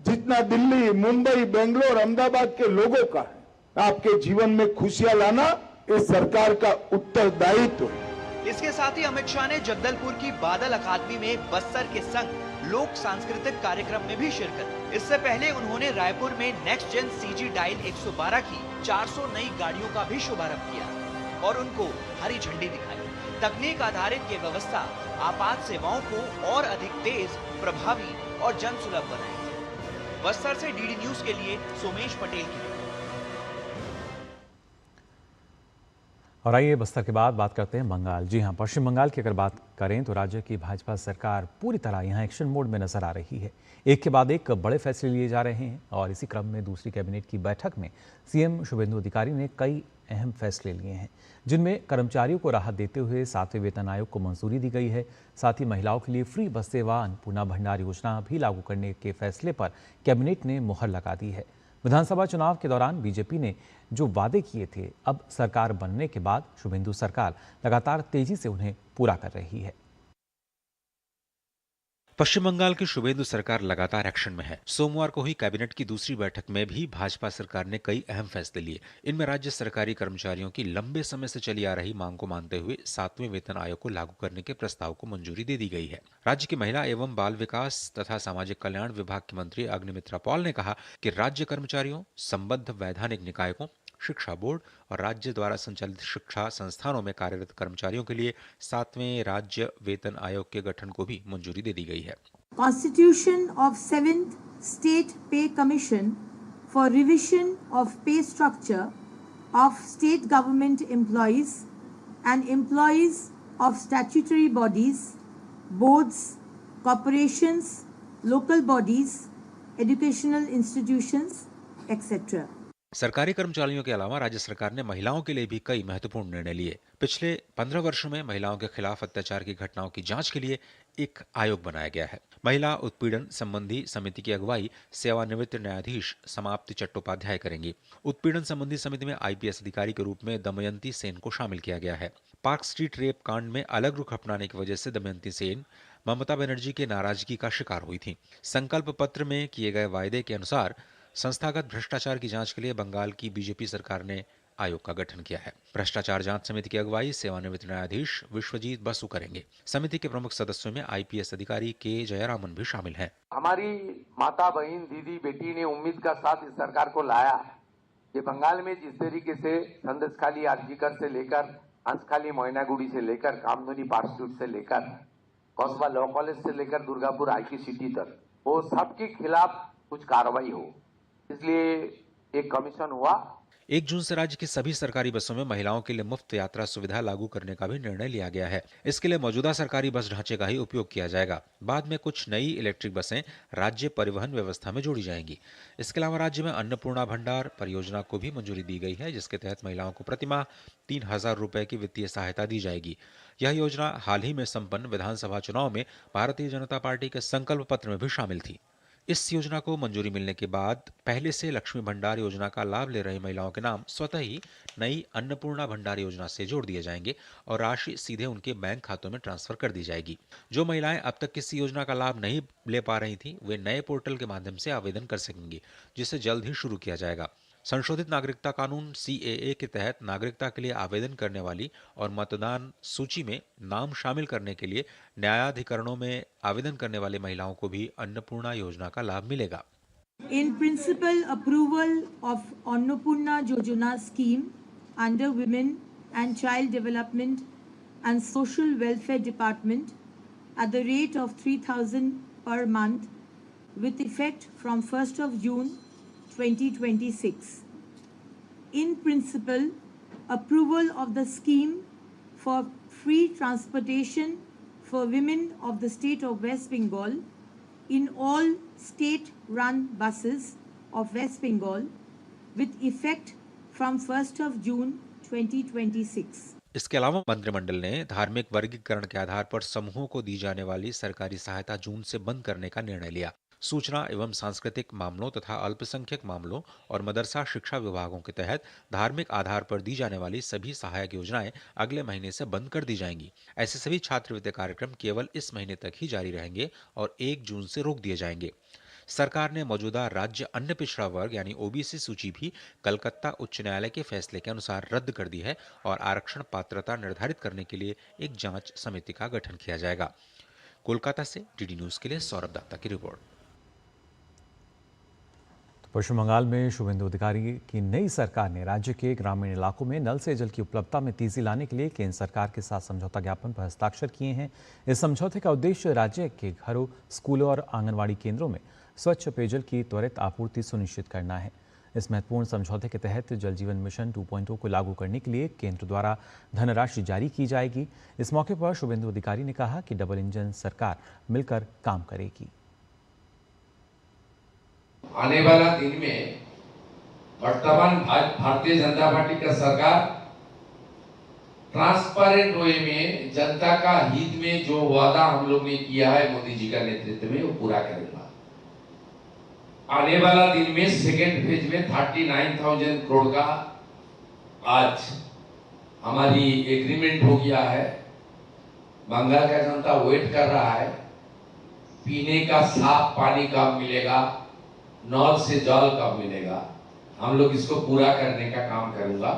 जितना दिल्ली, मुंबई, बेंगलोर, अहमदाबाद के लोगों का है। आपके जीवन में खुशियां लाना इस सरकार का उत्तरदायित्व है। इसके साथ ही अमित शाह ने जगदलपुर की बादल अकादमी में बस्तर के संग लोक सांस्कृतिक कार्यक्रम में भी शिरकत की। इससे पहले उन्होंने रायपुर में नेक्स्ट जेन सीजी डायल 112 की 400 नई गाड़ियों का भी शुभारंभ किया और उनको हरी झंडी दिखाई। तकनीक आधारित ये व्यवस्था आपात सेवाओं को और अधिक तेज, प्रभावी और जनसुलभ बनाएगी। बस्तर से डीडी न्यूज के लिए सोमेश पटेल की रिपोर्ट। और आइए बस्तर के बाद बात करते हैं बंगाल। जी हां, पश्चिम बंगाल की अगर बात करें तो राज्य की भाजपा सरकार पूरी तरह यहां एक्शन मोड में नजर आ रही है। एक के बाद एक बड़े फैसले लिए जा रहे हैं और इसी क्रम में दूसरी कैबिनेट की बैठक में सीएम शुभेंदु अधिकारी ने कई अहम फैसले लिए हैं, जिनमें कर्मचारियों को राहत देते हुए 7वें वेतन आयोग को मंजूरी दी गई है। साथ ही महिलाओं के लिए फ्री बस सेवा, अन्नपूर्णा भंडार योजना भी लागू करने के फैसले पर कैबिनेट ने मुहर लगा दी है। विधानसभा चुनाव के दौरान बीजेपी ने जो वादे किए थे, अब सरकार बनने के बाद शुभेंदु सरकार लगातार तेजी से उन्हें पूरा कर रही है। पश्चिम बंगाल की शुभेंदु सरकार लगातार एक्शन में है। सोमवार को हुई कैबिनेट की दूसरी बैठक में भी भाजपा सरकार ने कई अहम फैसले लिए। इनमें राज्य सरकारी कर्मचारियों की लंबे समय से चली आ रही मांग को मानते हुए 7वें वेतन आयोग को लागू करने के प्रस्ताव को मंजूरी दे दी गई है। राज्य की महिला एवं बाल विकास तथा सामाजिक कल्याण विभाग के मंत्री अग्निमित्रा पॉल ने कहा कि राज्य कर्मचारियों, संबद्ध वैधानिक निकायों, शिक्षा बोर्ड और राज्य द्वारा संचालित शिक्षा संस्थानों में कार्यरत कर्मचारियों के लिए 7वें राज्य वेतन आयोग के गठन को भी मंजूरी दे दी गई है। Constitution of 7th State Pay Commission for revision of pay structure of state government employees and employees of statutory bodies, boards, corporations, local bodies, educational institutions, etc. सरकारी कर्मचारियों के अलावा राज्य सरकार ने महिलाओं के लिए भी कई महत्वपूर्ण निर्णय लिए। पिछले 15 वर्षों में महिलाओं के खिलाफ अत्याचार की घटनाओं की जांच के लिए एक आयोग बनाया गया है। महिला उत्पीड़न संबंधी समिति की अगुवाई सेवानिवृत्त न्यायाधीश समाप्ति चट्टोपाध्याय करेंगी। उत्पीड़न संबंधी समिति में आईपीएस अधिकारी के रूप में दमयंती सेन को शामिल किया गया है। पार्क स्ट्रीट रेप कांड में अलग रुख अपनाने की वजह से दमयंती सेन ममता बनर्जी के नाराजगी का शिकार हुई थी। संकल्प पत्र में किए गए वायदे के अनुसार संस्थागत भ्रष्टाचार की जांच के लिए बंगाल की बीजेपी सरकार ने आयोग का गठन किया है। भ्रष्टाचार जांच समिति की अगुवाई सेवानिवृत्त न्यायाधीश विश्वजीत बसु करेंगे। समिति के प्रमुख सदस्यों में आईपीएस अधिकारी के जयरामन भी शामिल हैं। हमारी माता, बहन, दीदी, बेटी ने उम्मीद का साथ इस सरकार को लाया है। ये बंगाल में जिस तरीके से संदेशखाली आरजीकर से लेकर हंसखाली मोयनागुड़ी से लेकर कामधुनी पार्क स्ट्रीट से लेकर कस्बा लॉ कॉलेज से लेकर दुर्गापुर आईटी सिटी तक, वो सबके खिलाफ कुछ कार्रवाई हो, इसलिए एक कमीशन हुआ। 1 जून से राज्य की सभी सरकारी बसों में महिलाओं के लिए मुफ्त यात्रा सुविधा लागू करने का भी निर्णय लिया गया है। इसके लिए मौजूदा सरकारी बस ढांचे का ही उपयोग किया जाएगा। बाद में कुछ नई इलेक्ट्रिक बसें राज्य परिवहन व्यवस्था में जोड़ी जाएंगी। इसके अलावा राज्य में अन्नपूर्णा भंडार परियोजना को भी मंजूरी दी गई है, जिसके तहत महिलाओं को प्रतिमाह 3000 रुपए की वित्तीय सहायता दी जाएगी। यह योजना हाल ही में संपन्न विधानसभा चुनाव में भारतीय जनता पार्टी के संकल्प पत्र में भी शामिल थी। इस योजना को मंजूरी मिलने के बाद पहले से लक्ष्मी भंडार योजना का लाभ ले रही महिलाओं के नाम स्वतः ही नई अन्नपूर्णा भंडार योजना से जोड़ दिए जाएंगे और राशि सीधे उनके बैंक खातों में ट्रांसफर कर दी जाएगी। जो महिलाएं अब तक किसी योजना का लाभ नहीं ले पा रही थी, वे नए पोर्टल के माध्यम से आवेदन कर सकेंगी, जिसे जल्द ही शुरू किया जाएगा। संशोधित नागरिकता कानून CAA के तहत नागरिकता के लिए आवेदन करने वाली और मतदान सूची में नाम शामिल करने के लिए न्यायाधिकरणों में आवेदन करने वाली महिलाओं को भी अन्नपूर्णा योजना का लाभ मिलेगा। In principle, approval of Annapurna Yojana scheme under Women and Child Development and Social Welfare Department at the rate of 3,000 per month with effect from 1st of June 2026. In principle, approval of the scheme for free transportation for women of the state of West Bengal in all state-run buses of West Bengal with effect from 1st of June 2026. इसके अलावा मंत्रिमंडल ने धार्मिक वर्गीकरण के आधार पर समूहों को दी जाने वाली सरकारी सहायता जून से बंद करने का निर्णय लिया। सूचना एवं सांस्कृतिक मामलों तथा अल्पसंख्यक मामलों और मदरसा शिक्षा विभागों के तहत धार्मिक आधार पर दी जाने वाली सभी सहायक योजनाएं अगले महीने से बंद कर दी जाएंगी। ऐसे सभी छात्रवृत्ति कार्यक्रम केवल इस महीने तक ही जारी रहेंगे और 1 जून से रोक दिए जाएंगे। सरकार ने मौजूदा राज्य अन्य पिछड़ा वर्ग यानी OBC सूची भी कलकत्ता उच्च न्यायालय के फैसले के अनुसार रद्द कर दी है और आरक्षण पात्रता निर्धारित करने के लिए एक जांच समिति का गठन किया जाएगा। कोलकाता से DD न्यूज के लिए सौरभ दत्ता की रिपोर्ट। पश्चिम बंगाल में शुभेंदु अधिकारी की नई सरकार ने राज्य के ग्रामीण इलाकों में नल से जल की उपलब्धता में तेजी लाने के लिए केंद्र सरकार के साथ समझौता ज्ञापन पर हस्ताक्षर किए हैं। इस समझौते का उद्देश्य राज्य के घरों, स्कूलों और आंगनवाड़ी केंद्रों में स्वच्छ पेयजल की त्वरित आपूर्ति सुनिश्चित करना है। इस महत्वपूर्ण समझौते के तहत जल जीवन मिशन 2.0 को लागू करने के लिए केंद्र द्वारा धनराशि जारी की जाएगी। इस मौके पर शुभेंदु अधिकारी ने कहा कि डबल इंजन सरकार मिलकर काम करेगी। आने वाला दिन में वर्तमान भारतीय जनता पार्टी का सरकार ट्रांसपेरेंट वे में जनता का हित में जो वादा हम लोग ने किया है मोदी जी का नेतृत्व में वो पूरा करेगा। आने वाला दिन में सेकेंड फेज में 39,000 करोड़ का आज हमारी एग्रीमेंट हो गया है। बंगाल का जनता वेट कर रहा है। पीने का साफ पानी कब मिलेगा, नल से जल कब मिलेगा, हम लोग इसको पूरा करने का काम करूंगा।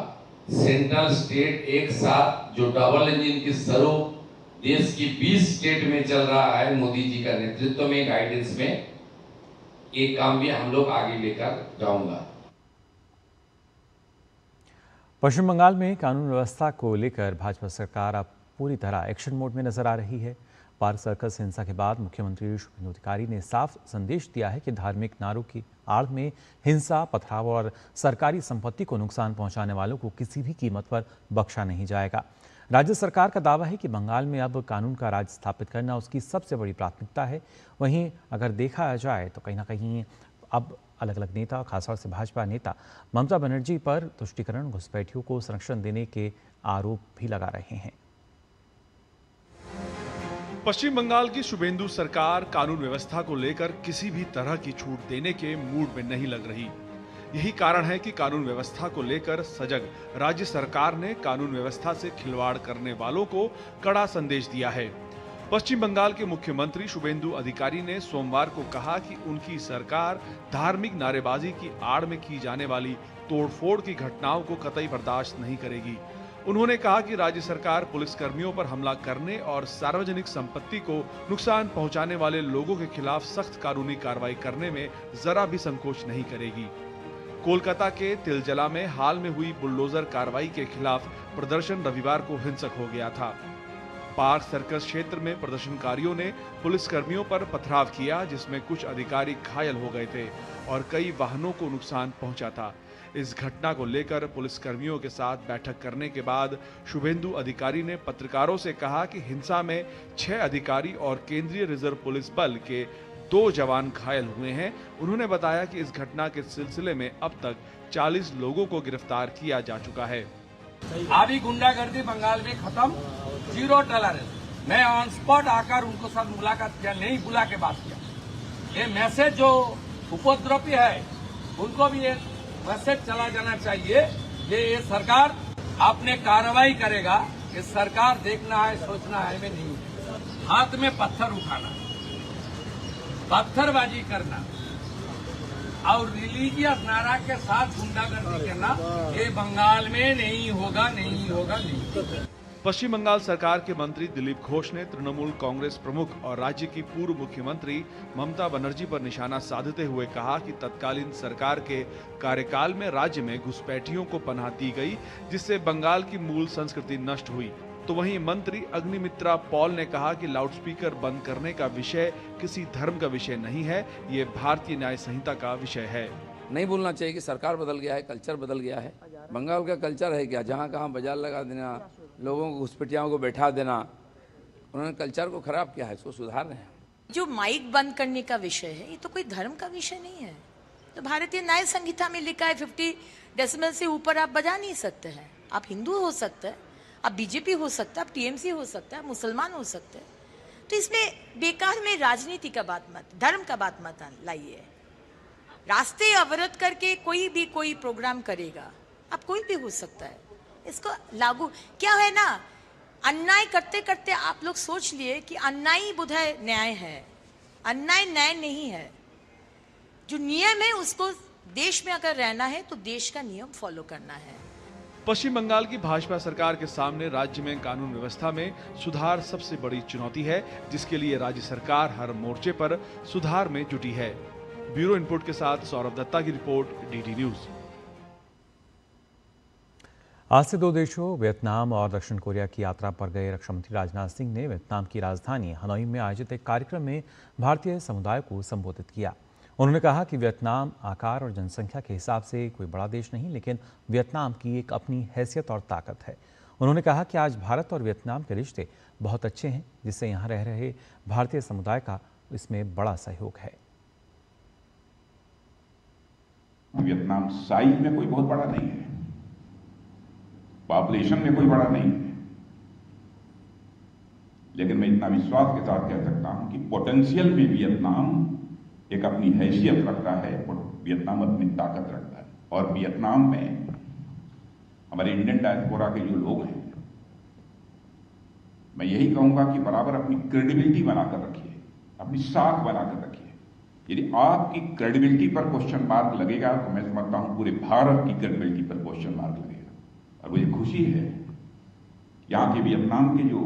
सेंट्रल स्टेट एक साथ जो डबल इंजन के स्वरूप देश की 20 स्टेट में चल रहा है मोदी जी का नेतृत्व में, गाइडेंस में, एक काम भी हम लोग आगे लेकर जाऊंगा। पश्चिम बंगाल में कानून व्यवस्था को लेकर भाजपा सरकार अब पूरी तरह एक्शन मोड में नजर आ रही है। पार्क सर्कस हिंसा के बाद मुख्यमंत्री शुभेंदु अधिकारी ने साफ संदेश दिया है कि धार्मिक नारों की आड़ में हिंसा, पथराव और सरकारी संपत्ति को नुकसान पहुंचाने वालों को किसी भी कीमत पर बख्शा नहीं जाएगा। राज्य सरकार का दावा है कि बंगाल में अब कानून का राज स्थापित करना उसकी सबसे बड़ी प्राथमिकता है। वहीं अगर देखा जाए तो कहीं ना कहीं अब अलग अलग नेता, खासतौर से भाजपा नेता ममता बनर्जी पर तुष्टीकरण, घुसपैठियों को संरक्षण देने के आरोप भी लगा रहे हैं। पश्चिम बंगाल की शुभेंदु सरकार कानून व्यवस्था को लेकर किसी भी तरह की छूट देने के मूड में नहीं लग रही। यही कारण है कि कानून व्यवस्था को लेकर सजग राज्य सरकार ने कानून व्यवस्था से खिलवाड़ करने वालों को कड़ा संदेश दिया है। पश्चिम बंगाल के मुख्यमंत्री शुभेंदु अधिकारी ने सोमवार को कहा कि उनकी सरकार धार्मिक नारेबाजी की आड़ में की जाने वाली तोड़फोड़ की घटनाओं को कतई बर्दाश्त नहीं करेगी। उन्होंने कहा कि राज्य सरकार पुलिसकर्मियों पर हमला करने और सार्वजनिक संपत्ति को नुकसान पहुंचाने वाले लोगों के खिलाफ सख्त कानूनी कार्रवाई करने में जरा भी संकोच नहीं करेगी। कोलकाता के तिलजला में हाल में हुई बुलडोजर कार्रवाई के खिलाफ प्रदर्शन रविवार को हिंसक हो गया था। पार्क सर्कस क्षेत्र में प्रदर्शनकारियों ने पुलिसकर्मियों पर पथराव किया, जिसमें कुछ अधिकारी घायल हो गए थे और कई वाहनों को नुकसान पहुंचा था। इस घटना को लेकर पुलिसकर्मियों के साथ बैठक करने के बाद शुभेंदु अधिकारी ने पत्रकारों से कहा कि हिंसा में 6 अधिकारी और केंद्रीय रिजर्व पुलिस बल के 2 जवान घायल हुए हैं। उन्होंने बताया कि इस घटना के सिलसिले में अब तक 40 लोगों को गिरफ्तार किया जा चुका है। अभी गुंडागर्दी बंगाल में खत्म, 0 टॉलरेंस। मैं ऑन स्पॉट आकर उनको साथ मुलाकात किया, नहीं बुला के बात किया। ये मैसेज जो उपद्रवी है उनको भी एक मैसेज चला जाना चाहिए ये सरकार आपने कार्रवाई करेगा। ये सरकार देखना है सोचना है में नहीं, हाथ में पत्थर उठाना, पत्थरबाजी करना और रिलीजियस नारा के साथ गुंडागर्दी करना ये बंगाल में नहीं होगा, नहीं होगा, नहीं होगा। पश्चिम बंगाल सरकार के मंत्री दिलीप घोष ने तृणमूल कांग्रेस प्रमुख और राज्य की पूर्व मुख्यमंत्री ममता बनर्जी पर निशाना साधते हुए कहा कि तत्कालीन सरकार के कार्यकाल में राज्य में घुसपैठियों को पनाह दी गई, जिससे बंगाल की मूल संस्कृति नष्ट हुई। तो वहीं मंत्री अग्निमित्रा पॉल ने कहा कि लाउडस्पीकर बंद करने का विषय किसी धर्म का विषय नहीं है, ये भारतीय न्याय संहिता का विषय है। नहीं बोलना चाहिए कि सरकार बदल गया है, कल्चर बदल गया है। बंगाल का कल्चर है क्या, जहाँ कहाँ बाजार लगा देना, लोगों को घुसपैठियों को बैठा देना, उन्होंने कल्चर को खराब किया है, इसको सुधार रहे हैं। जो माइक बंद करने का विषय है ये तो कोई धर्म का विषय नहीं है। तो भारतीय न्याय संहिता में लिखा है 50 डेसिबल से ऊपर आप बजा नहीं सकते हैं। आप हिंदू हो सकते हैं, आप बीजेपी हो सकता है, आप टीएमसी हो सकता है, मुसलमान हो सकते हैं। तो इसमें बेकार में राजनीति का बात मत, धर्म का बात मत लाइए। रास्ते अवरुद्ध करके कोई भी कोई प्रोग्राम करेगा, अब कोई भी हो सकता है, इसको लागू क्या है ना। अन्याय करते करते आप लोग सोच लिए कि अन्याय बुधाय न्याय है, अन्याय न्याय नहीं है। जो नियम है उसको देश में अगर रहना है तो देश का नियम फॉलो करना है। पश्चिम बंगाल की भाजपा सरकार के सामने राज्य में कानून व्यवस्था में सुधार सबसे बड़ी चुनौती है, जिसके लिए राज्य सरकार हर मोर्चे पर सुधार में जुटी है। ब्यूरो इनपुट के साथ सौरभ दत्ता की रिपोर्ट, डीडी न्यूज। आज से 2 देशों वियतनाम और दक्षिण कोरिया की यात्रा पर गए रक्षा मंत्री राजनाथ सिंह ने वियतनाम की राजधानी हनोई में आयोजित एक कार्यक्रम में भारतीय समुदाय को संबोधित किया। उन्होंने कहा कि वियतनाम आकार और जनसंख्या के हिसाब से कोई बड़ा देश नहीं, लेकिन वियतनाम की एक अपनी हैसियत और ताकत है। उन्होंने कहा कि आज भारत और वियतनाम के रिश्ते बहुत अच्छे हैं, जिससे यहाँ रह रहे भारतीय समुदाय का इसमें बड़ा सहयोग है। वियतनाम साइज में कोई बहुत बड़ा नहीं है, पॉपुलेशन में कोई बड़ा नहीं है, लेकिन मैं इतना विश्वास के साथ कह सकता हूं कि पोटेंशियल में वियतनाम एक अपनी हैसियत रखता है, वियतनाम अपनी ताकत रखता है। और वियतनाम में हमारे इंडियन डायस्पोरा के जो लोग हैं, मैं यही कहूंगा कि बराबर अपनी क्रेडिबिलिटी बनाकर रखिए, अपनी साख बनाकर रखिए। यदि आपकी क्रेडिबिलिटी पर क्वेश्चन मार्क लगेगा तो मैं समझता हूं पूरे भारत की क्रेडिबिलिटी पर क्वेश्चन मार्क लगेगा। और मुझे खुशी है यहाँ के वियतनाम के जो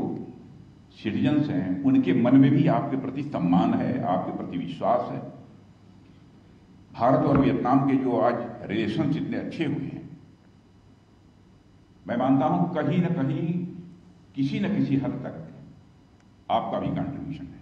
सिटीजन्स हैं, उनके मन में भी आपके प्रति सम्मान है, आपके प्रति विश्वास है। भारत और वियतनाम के जो आज रिलेशन इतने अच्छे हुए हैं, मैं मानता हूं कहीं न कहीं किसी न किसी हद तक आपका भी कंट्रीब्यूशन है।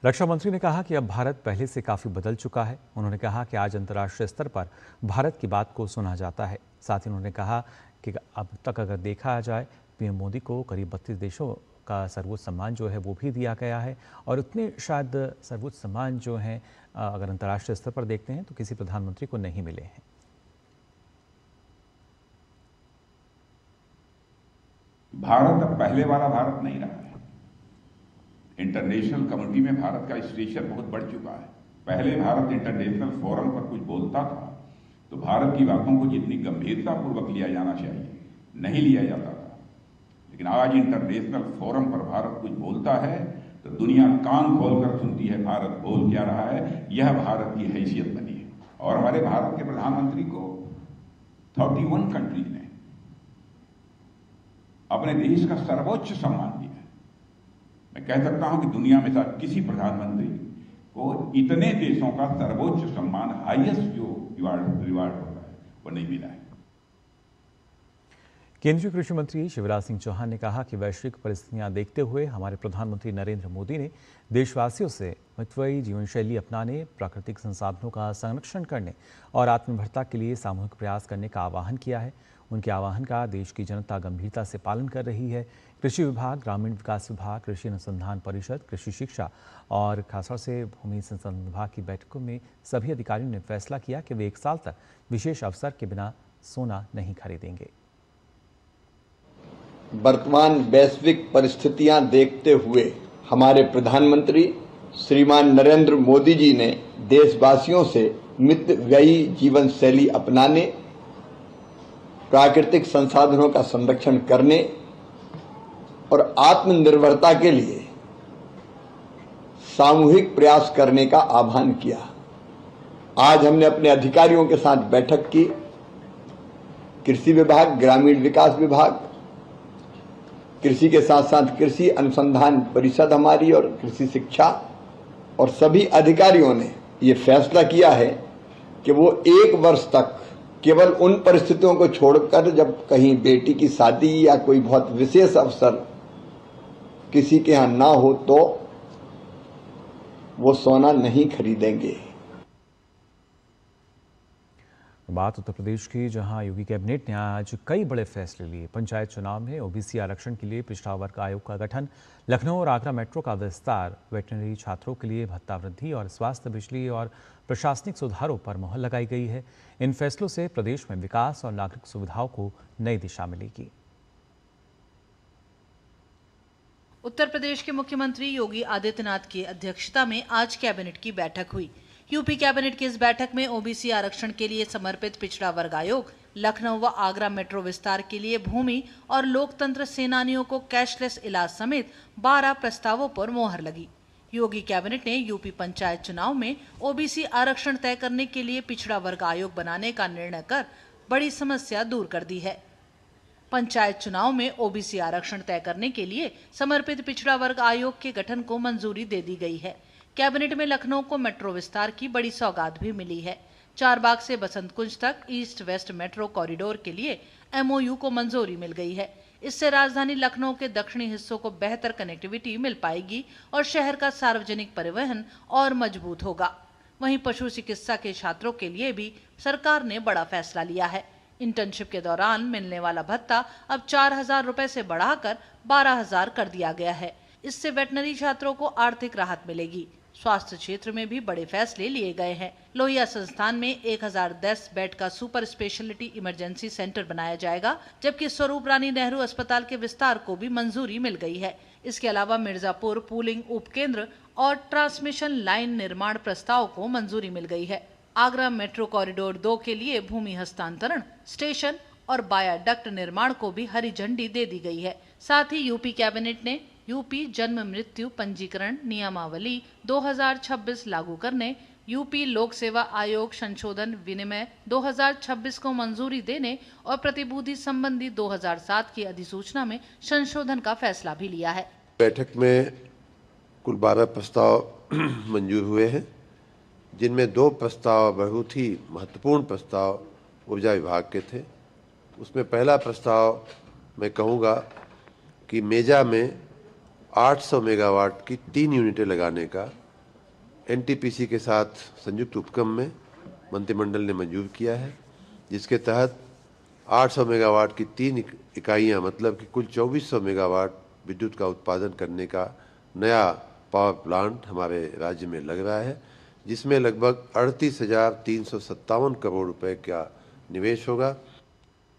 रक्षा मंत्री ने कहा कि अब भारत पहले से काफी बदल चुका है। उन्होंने कहा कि आज अंतर्राष्ट्रीय स्तर पर भारत की बात को सुना जाता है। साथ ही उन्होंने कहा कि अब तक अगर देखा जाए, पीएम मोदी को करीब 32 देशों का सर्वोच्च सम्मान जो है वो भी दिया गया है, और उतने शायद सर्वोच्च सम्मान जो हैं अगर अंतर्राष्ट्रीय स्तर पर देखते हैं तो किसी प्रधानमंत्री को नहीं मिले हैं। भारत अब पहले वाला भारत नहीं रहा है। इंटरनेशनल कम्युनिटी में भारत का स्टेचर बहुत बढ़ चुका है। पहले भारत इंटरनेशनल फोरम पर कुछ बोलता था तो भारत की बातों को जितनी गंभीरता पूर्वक लिया जाना चाहिए नहीं लिया जाता था, लेकिन आज इंटरनेशनल फोरम पर भारत कुछ बोलता है तो दुनिया कान खोलकर सुनती है भारत बोल क्या रहा है। यह भारत की हैसियत बनी है। और हमारे भारत के प्रधानमंत्री को 31 कंट्रीज ने अपने देश का सर्वोच्च सम्मान दिया है। मैं कह सकता हूं कि दुनिया में शायद किसी प्रधानमंत्री को इतने देशों का सर्वोच्च सम्मान, हाईएस्ट जो रिवार्ड होता है, वो नहीं मिला है। केंद्रीय कृषि मंत्री शिवराज सिंह चौहान ने कहा कि वैश्विक परिस्थितियां देखते हुए हमारे प्रधानमंत्री नरेंद्र मोदी ने देशवासियों से मितव्ययी जीवन शैली अपनाने, प्राकृतिक संसाधनों का संरक्षण करने और आत्मनिर्भरता के लिए सामूहिक प्रयास करने का आह्वान किया है। उनके आह्वान का देश की जनता गंभीरता से पालन कर रही है। कृषि विभाग, ग्रामीण विकास विभाग, कृषि अनुसंधान परिषद, कृषि शिक्षा और खासतौर से भूमि संसाधन विभाग की बैठकों में सभी अधिकारियों ने फैसला किया कि वे 1 साल तक विशेष अवसर के बिना सोना नहीं खरीदेंगे। वर्तमान वैश्विक परिस्थितियां देखते हुए हमारे प्रधानमंत्री श्रीमान नरेंद्र मोदी जी ने देशवासियों से मितव्ययी जीवन शैली अपनाने, प्राकृतिक संसाधनों का संरक्षण करने और आत्मनिर्भरता के लिए सामूहिक प्रयास करने का आह्वान किया। आज हमने अपने अधिकारियों के साथ बैठक की। कृषि विभाग, ग्रामीण विकास विभाग, कृषि के साथ साथ कृषि अनुसंधान परिषद हमारी और कृषि शिक्षा और सभी अधिकारियों ने ये फैसला किया है कि वो 1 वर्ष तक केवल उन परिस्थितियों को छोड़कर, जब कहीं बेटी की शादी या कोई बहुत विशेष अवसर किसी के यहाँ ना हो, तो वो सोना नहीं खरीदेंगे। बात उत्तर प्रदेश की, जहां योगी कैबिनेट ने आज कई बड़े फैसले लिए। पंचायत चुनाव में ओबीसी आरक्षण के लिए पिछड़ा वर्ग आयोग का गठन, लखनऊ और आगरा मेट्रो का विस्तार, वेटरनरी छात्रों के लिए भत्ता वृद्धि और स्वास्थ्य, बिजली और प्रशासनिक सुधारों पर मोहर लगाई गई है। इन फैसलों से प्रदेश में विकास और नागरिक सुविधाओं को नई दिशा मिलेगी। उत्तर प्रदेश के मुख्यमंत्री योगी आदित्यनाथ की अध्यक्षता में आज कैबिनेट की बैठक हुई। यूपी कैबिनेट की इस बैठक में ओबीसी आरक्षण के लिए समर्पित पिछड़ा वर्ग आयोग, लखनऊ व आगरा मेट्रो विस्तार के लिए भूमि और लोकतंत्र सेनानियों को कैशलेस इलाज समेत 12 प्रस्तावों पर मोहर लगी। योगी कैबिनेट ने यूपी पंचायत चुनाव में ओबीसी आरक्षण तय करने के लिए पिछड़ा वर्ग आयोग बनाने का निर्णय कर बड़ी समस्या दूर कर दी है। पंचायत चुनाव में ओबीसी आरक्षण तय करने के लिए समर्पित पिछड़ा वर्ग आयोग के गठन को मंजूरी दे दी गई है। कैबिनेट में लखनऊ को मेट्रो विस्तार की बड़ी सौगात भी मिली है। चारबाग से बसंत कुंज तक ईस्ट वेस्ट मेट्रो कॉरिडोर के लिए एमओयू को मंजूरी मिल गई है। इससे राजधानी लखनऊ के दक्षिणी हिस्सों को बेहतर कनेक्टिविटी मिल पाएगी और शहर का सार्वजनिक परिवहन और मजबूत होगा। वहीं पशु चिकित्सा के छात्रों के लिए भी सरकार ने बड़ा फैसला लिया है। इंटर्नशिप के दौरान मिलने वाला भत्ता अब 4,000 रुपए से बढ़ाकर 12,000 कर दिया गया है। इससे वेटनरी छात्रों को आर्थिक राहत मिलेगी। स्वास्थ्य क्षेत्र में भी बड़े फैसले लिए गए हैं। लोहिया संस्थान में 1010 बेड का सुपर स्पेशलिटी इमरजेंसी सेंटर बनाया जाएगा, जबकि स्वरूप रानी नेहरू अस्पताल के विस्तार को भी मंजूरी मिल गई है। इसके अलावा मिर्जापुर पूलिंग उपकेंद्र और ट्रांसमिशन लाइन निर्माण प्रस्ताव को मंजूरी मिल गई है। आगरा मेट्रो कॉरिडोर 2 के लिए भूमि हस्तांतरण, स्टेशन और बायाडक्ट निर्माण को भी हरी झंडी दे दी गई है। साथ ही यूपी कैबिनेट ने यूपी जन्म मृत्यु पंजीकरण नियमावली 2026 लागू करने, यूपी लोक सेवा आयोग संशोधन विनिमय 2026 को मंजूरी देने और प्रतिभूति संबंधी 2007 की अधिसूचना में संशोधन का फैसला भी लिया है। बैठक में कुल 12 प्रस्ताव मंजूर हुए हैं, जिनमें 2 प्रस्ताव बहुत ही महत्वपूर्ण प्रस्ताव ऊर्जा विभाग के थे। उसमें पहला प्रस्ताव मैं कहूँगा कि मेजा में 800 मेगावाट की 3 यूनिटें लगाने का एनटीपीसी के साथ संयुक्त उपक्रम में मंत्रिमंडल ने मंजूर किया है, जिसके तहत 800 मेगावाट की 3 इकाइयाँ मतलब कि कुल 2400 मेगावाट विद्युत का उत्पादन करने का नया पावर प्लांट हमारे राज्य में लग रहा है, जिसमें लगभग 38,357 करोड़ रुपए का निवेश होगा।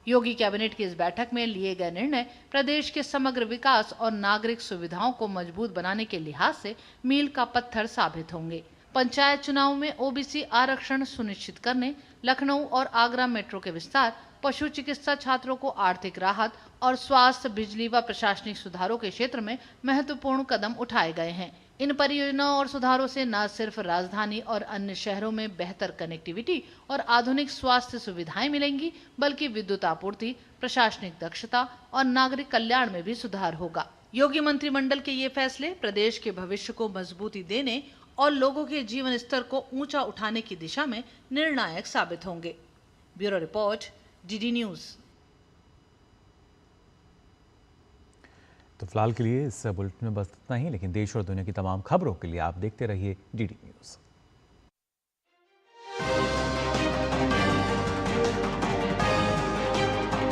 योगी कैबिनेट की इस बैठक में लिए गए निर्णय प्रदेश के समग्र विकास और नागरिक सुविधाओं को मजबूत बनाने के लिहाज से मील का पत्थर साबित होंगे। पंचायत चुनाव में ओबीसी आरक्षण सुनिश्चित करने, लखनऊ और आगरा मेट्रो के विस्तार, पशु चिकित्सा छात्रों को आर्थिक राहत और स्वास्थ्य, बिजली व प्रशासनिक सुधारों के क्षेत्र में महत्वपूर्ण कदम उठाए गए हैं। इन परियोजनाओं और सुधारों से न सिर्फ राजधानी और अन्य शहरों में बेहतर कनेक्टिविटी और आधुनिक स्वास्थ्य सुविधाएं मिलेंगी, बल्कि विद्युत आपूर्ति, प्रशासनिक दक्षता और नागरिक कल्याण में भी सुधार होगा। योगी मंत्रिमंडल के ये फैसले प्रदेश के भविष्य को मजबूती देने और लोगों के जीवन स्तर को ऊंचा उठाने की दिशा में निर्णायक साबित होंगे। Bureau report, DD news. तो फिलहाल के लिए इस बुलेटिन में बस इतना ही, लेकिन देश और दुनिया की तमाम खबरों के लिए आप देखते रहिए डीडी न्यूज।